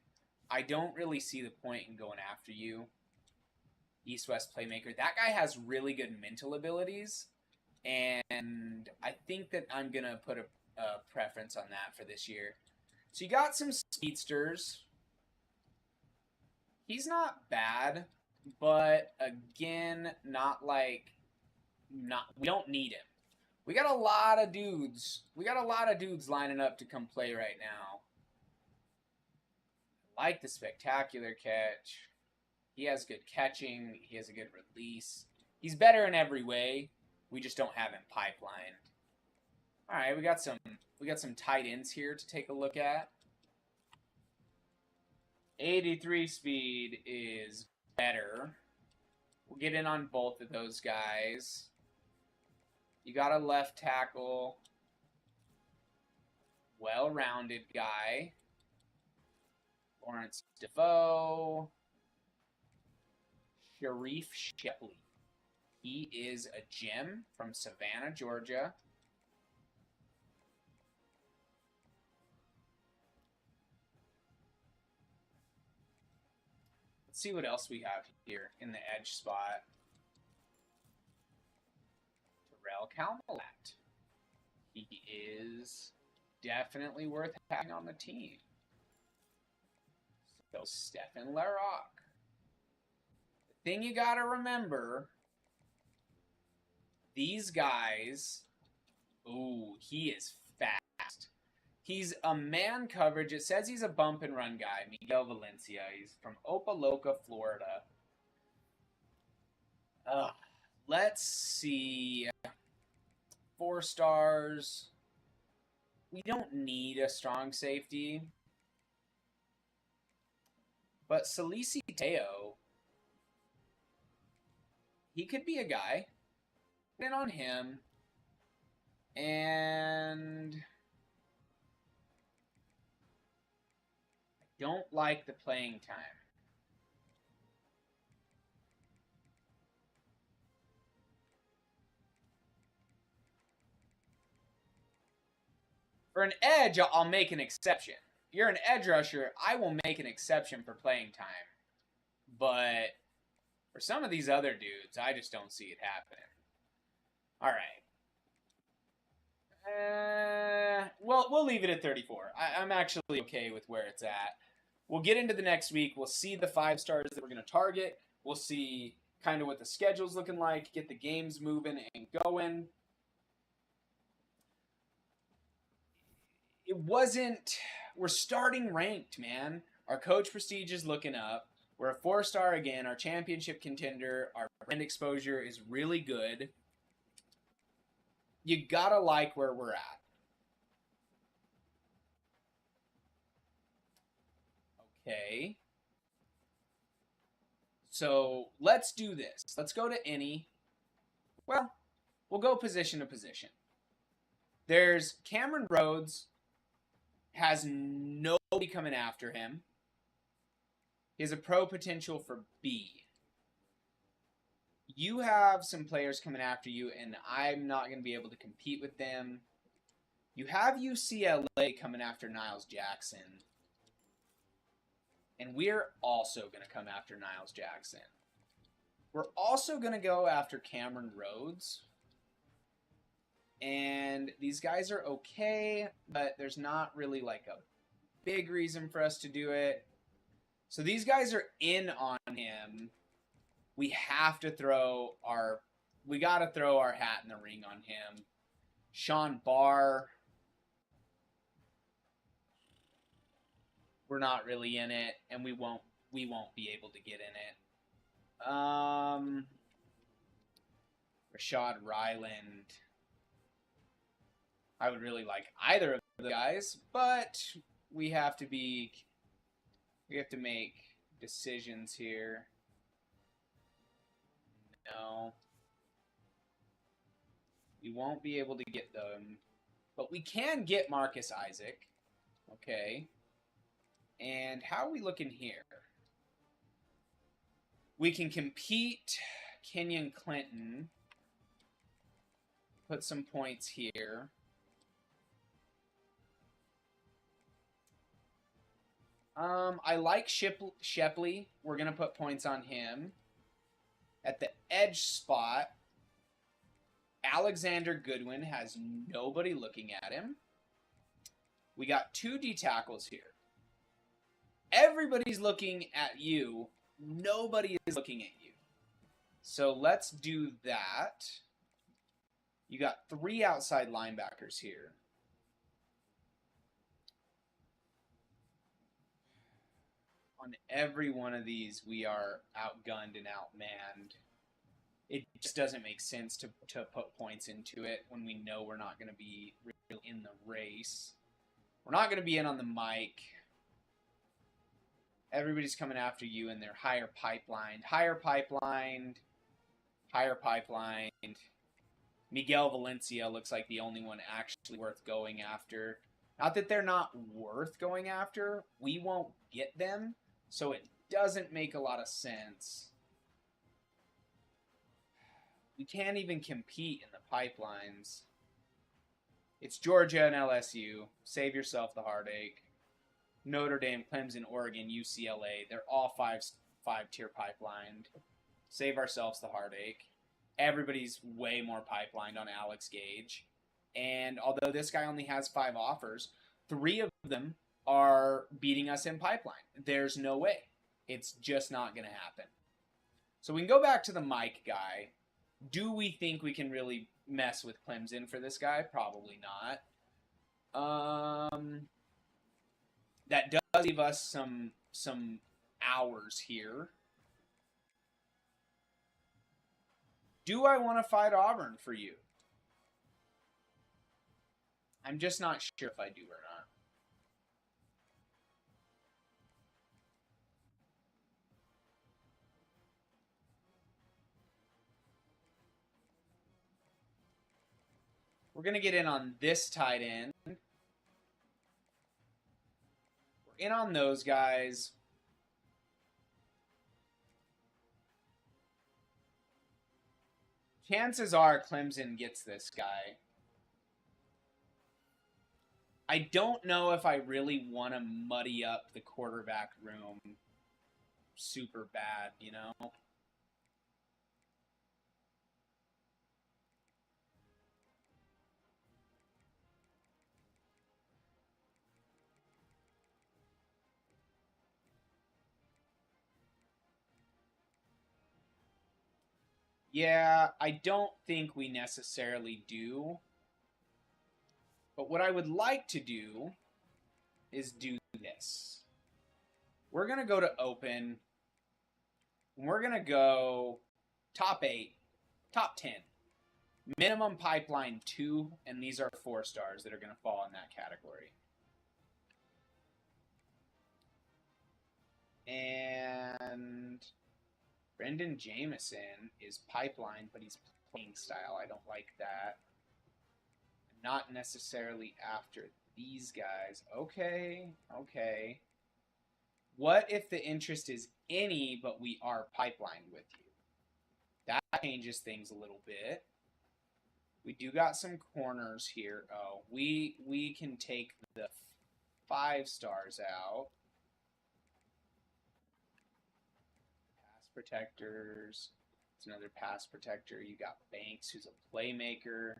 I don't really see the point in going after you. East-West playmaker. That guy has really good mental abilities, and I think that I'm going to put a preference on that for this year. So you got some speedsters. He's not bad, but again, we don't need him. We got a lot of dudes. We got a lot of dudes lining up to come play right now. I like the spectacular catch. He has good catching. He has a good release. He's better in every way. We just don't have him pipelined. All right, we got some tight ends here to take a look at. 83 speed is better. We'll get in on both of those guys. You got a left tackle. Well-rounded guy. Lawrence Defoe. Sharif Shepley. He is a gem from Savannah, Georgia. Let's see what else we have here in the edge spot. Terrell Calmalat. He is definitely worth having on the team. So Stefan Larocque. The thing you got to remember, these guys, ooh, he is fast. He's a man coverage. It says he's a bump and run guy, Miguel Valencia. He's from Opa-locka, Florida. Let's see. 4 stars. We don't need a strong safety. But Salisi Teo, he could be a guy. Get in on him. And I don't like the playing time. For an edge, I'll make an exception. If you're an edge rusher, I will make an exception for playing time. But for some of these other dudes, I just don't see it happening. All right. Well, we'll leave it at 34. I'm actually okay with where it's at. We'll get into the next week. We'll see the 5 stars that we're going to target. We'll see kind of what the schedule's looking like, get the games moving and going. We're starting ranked, man. Our coach prestige is looking up. We're a 4-star again. Our championship contender, our brand exposure is really good. You gotta like where we're at. Okay. So let's do this. Let's go to any. Well, we'll go position to position. There's Cameron Rhodes. Has nobody coming after him. He has a pro potential for B. You have some players coming after you, and I'm not going to be able to compete with them. You have UCLA coming after Niles Jackson. And we're also going to come after Niles Jackson. We're also going to go after Cameron Rhodes. And these guys are okay, but there's not really like a big reason for us to do it. So these guys are in on him. We have to throw our hat in the ring on him. Sean Barr. We're not really in it, and we won't be able to get in it. Rashad Ryland. I would really like either of the guys, but we have to make decisions here. No. We won't be able to get them, but we can get Marcus Isaac. Okay. And how are we looking here? We can compete Kenyon Clinton. Put some points here. I like Shepley. We're going to put points on him. At the edge spot, Alexander Goodwin has nobody looking at him. We got 2 D tackles here. Everybody's looking at you. Nobody is looking at you. So let's do that. You got 3 outside linebackers here. On every one of these, we are outgunned and outmanned. It just doesn't make sense to put points into it when we know we're not going to be really in the race. We're not going to be in on the mic. Everybody's coming after you, and they're higher pipelined. Miguel Valencia looks like the only one actually worth going after. Not that they're not worth going after. We won't get them. So it doesn't make a lot of sense. We can't even compete in the pipelines. It's Georgia and LSU. Save yourself the heartache. Notre Dame, Clemson, Oregon, UCLA. They're all five-tier pipelined. Save ourselves the heartache. Everybody's way more pipelined on Alex Gage. And although this guy only has 5 offers, 3 of them are beating us in pipeline. There's no way. It's just not going to happen. So we can go back to the Mike guy. Do we think we can really mess with Clemson for this guy? Probably not. That does leave us some hours here. Do I want to fight Auburn for you? I'm just not sure if I do or not. We're going to get in on this tight end. We're in on those guys. Chances are Clemson gets this guy. I don't know if I really want to muddy up the quarterback room super bad, you know? Yeah, I don't think we necessarily do. But what I would like to do is do this. We're going to go to open. We're going to go top 8, top 10. Minimum pipeline 2, and these are 4 stars that are going to fall in that category. And Brendan Jameson is pipeline, but he's playing style. I don't like that. Not necessarily after these guys. Okay. What if the interest is any, but we are pipelined with you? That changes things a little bit. We do got some corners here. Oh, we can take the 5 stars out. Pass protectors. It's another pass protector. You got Banks, who's a playmaker.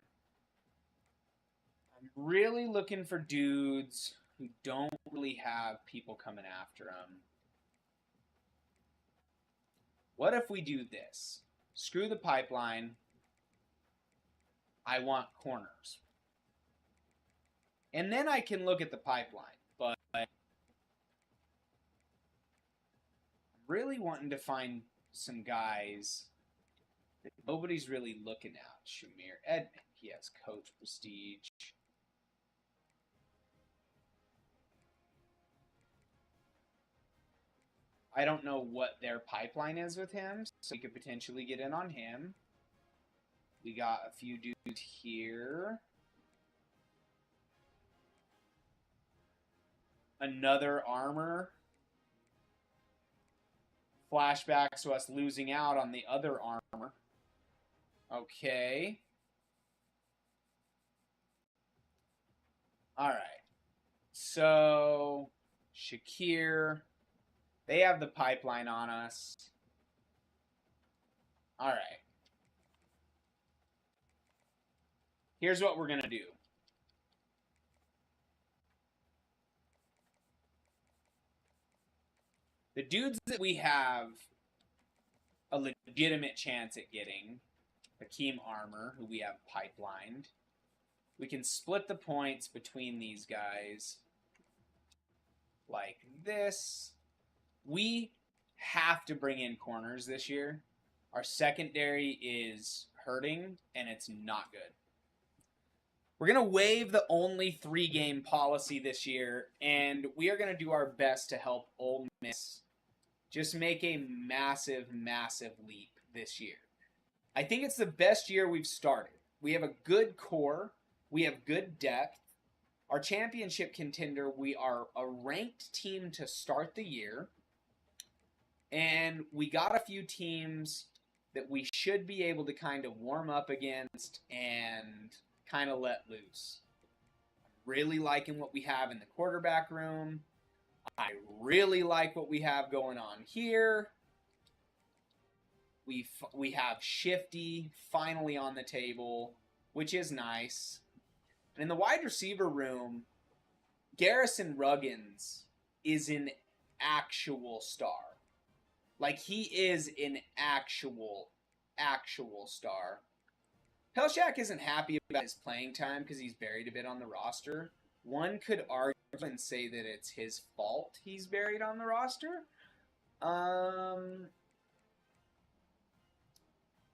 I'm really looking for dudes who don't really have people coming after them. What if we do this? Screw the pipeline. I want corners. And then I can look at the pipeline. But I'm really wanting to find some guys that nobody's really looking at. Shamir Edmond. He has coach prestige. I don't know what their pipeline is with him, so we could potentially get in on him. We got a few dudes here. Another armor. Flashbacks to us losing out on the other armor. Okay. All right. So, Shakir. They have the pipeline on us. All right. Here's what we're going to do. The dudes that we have a legitimate chance at getting, Hakeem Armour, who we have pipelined, we can split the points between these guys like this. We have to bring in corners this year. Our secondary is hurting, and it's not good. We're going to waive the only 3-game policy this year, and we are going to do our best to help Ole Miss just make a massive, massive leap this year. I think it's the best year we've started. We have a good core. We have good depth. Our championship contender, we are a ranked team to start the year. And we got a few teams that we should be able to kind of warm up against and kind of let loose. I'm really liking what we have in the quarterback room. I really like what we have going on here. We have Shifty finally on the table, which is nice. And in the wide receiver room, Garrison Ruggins is an actual star. Like, he is an actual star. Pelshak isn't happy about his playing time because he's buried a bit on the roster. One could argue and say that it's his fault he's buried on the roster.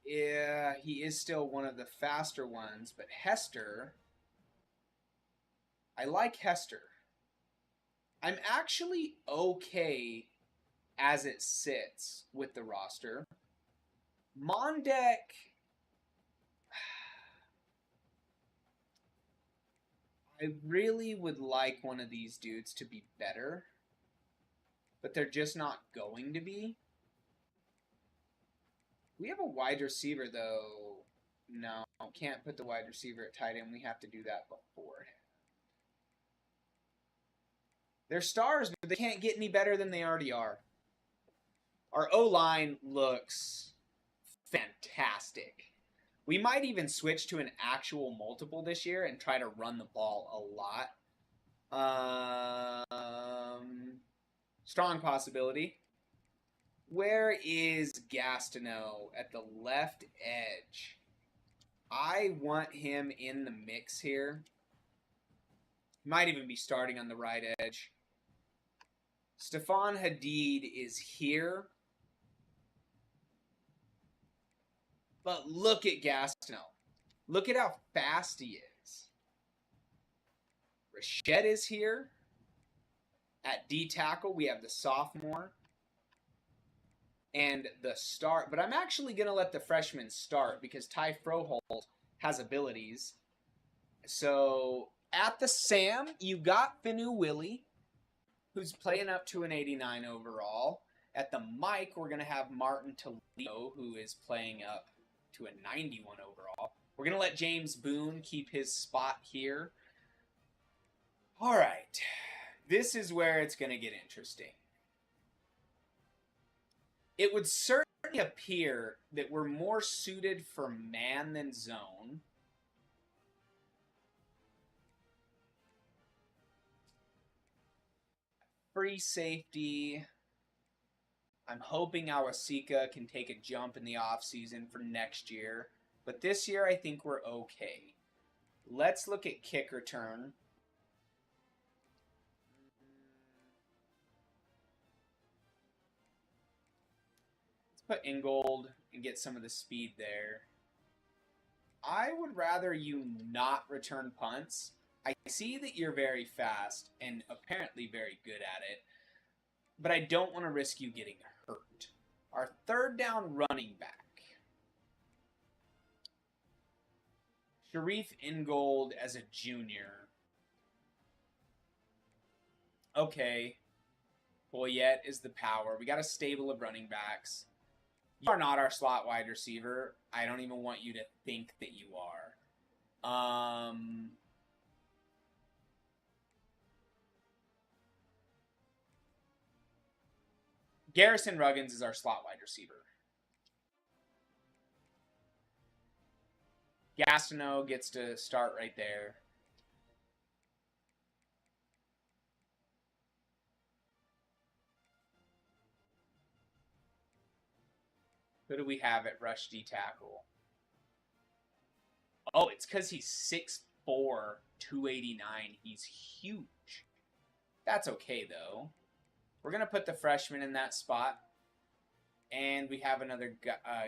Yeah, he is still one of the faster ones, but Hester, I like Hester. I'm actually okay as it sits with the roster. Mondek, I really would like one of these dudes to be better, but they're just not going to be. We have a wide receiver, though. No, can't put the wide receiver at tight end. We have to do that before. They're stars, but they can't get any better than they already are. Our O-line looks fantastic. We might even switch to an actual multiple this year and try to run the ball a lot. Strong possibility. Where is Gastineau at the left edge? I want him in the mix here. Might even be starting on the right edge. Stefan Hadid is here. But look at Gastineau. Look at how fast he is. Rashad is here. At D tackle, we have the sophomore. And the start. But I'm actually going to let the freshman start because Ty Froholt has abilities. So at the Sam, you got Finu Willie, who's playing up to an 89 overall. At the Mike, we're going to have Martin Toledo, who is playing up to a 91 overall. We're going to let James Boone keep his spot here. All right. This is where it's going to get interesting. It would certainly appear that we're more suited for man than zone. Free safety. I'm hoping Awasika can take a jump in the offseason for next year. But this year, I think we're okay. Let's look at kick return. Let's put Ingold and get some of the speed there. I would rather you not return punts. I see that you're very fast and apparently very good at it, but I don't want to risk you getting hurt. Our third down running back. Sharif Ingold as a junior. Okay. Boyette is the power. We got a stable of running backs. You are not our slot wide receiver. I don't even want you to think that you are. Garrison Ruggins is our slot wide receiver. Gastineau gets to start right there. Who do we have at rush D tackle? Oh, it's because he's 6'4", 289. He's huge. That's okay, though. We're going to put the freshman in that spot. And we have another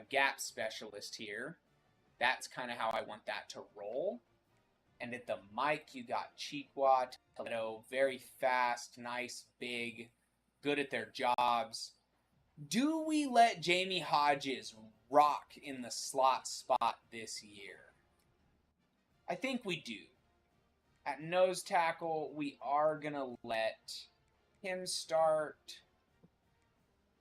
gap specialist here. That's kind of how I want that to roll. And at the mic, you got Chiqua, Toledo, very fast, nice, big, good at their jobs. Do we let Jamie Hodges rock in the slot spot this year? I think we do. At nose tackle, we are going to let him start.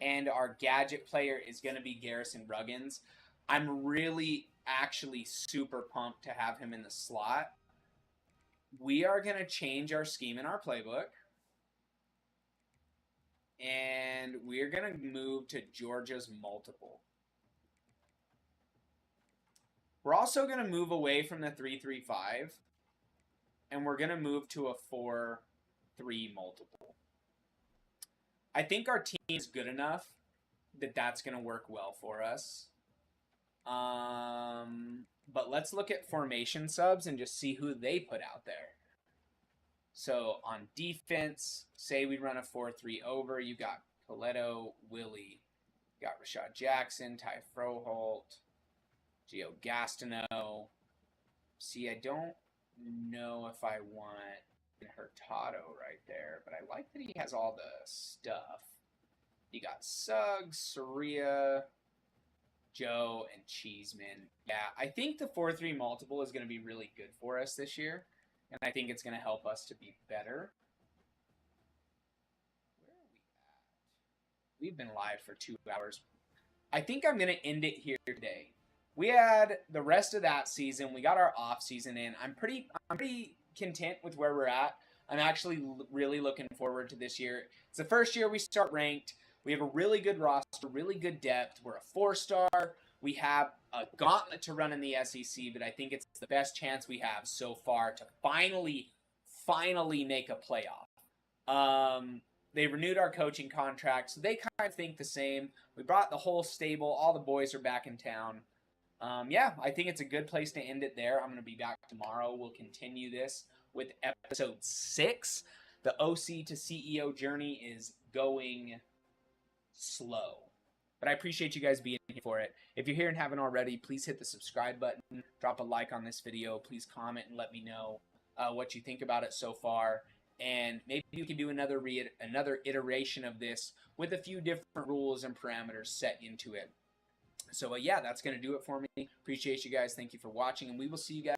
And our gadget player is going to be Garrison Ruggins. I'm really actually super pumped to have him in the slot. We are going to change our scheme in our playbook. And we're going to move to Georgia's multiple. We're also going to move away from the 3-3-5. and we're going to move to a 4-3 multiple. I think our team is good enough that that's going to work well for us. But let's look at formation subs and just see who they put out there. So on defense, say we run a 4-3 over, you got Coletto, Willie, you got Rashad Jackson, Ty Froholt, Gio Gastineau. See, I don't know if I want Hurtado right there, but I like that he has all the stuff. You got Suggs, Soria, Joe, and Cheeseman. Yeah, I think the 4-3 multiple is going to be really good for us this year, and I think it's going to help us to be better. Where are we at? We've been live for 2 hours. I think I'm going to end it here today. We had the rest of that season. We got our off season in. I'm pretty content with where we're at. I'm actually really looking forward to this year. It's the first year we start ranked. We have a really good roster, really good depth. We're a 4-star. We have a gauntlet to run in the SEC, but I think it's the best chance we have so far to finally make a playoff. They renewed our coaching contract, so they kind of think the same. We brought the whole stable. All the boys are back in town. Yeah, I think it's a good place to end it there. I'm going to be back tomorrow. We'll continue this with episode 6. The OC to CEO journey is going slow, but I appreciate you guys being here for it. If you're here and haven't already, please hit the subscribe button, drop a like on this video, please comment and let me know what you think about it so far, and maybe you can do another iteration of this with a few different rules and parameters set into it. So yeah, that's going to do it for me. Appreciate you guys. Thank you for watching, and we will see you guys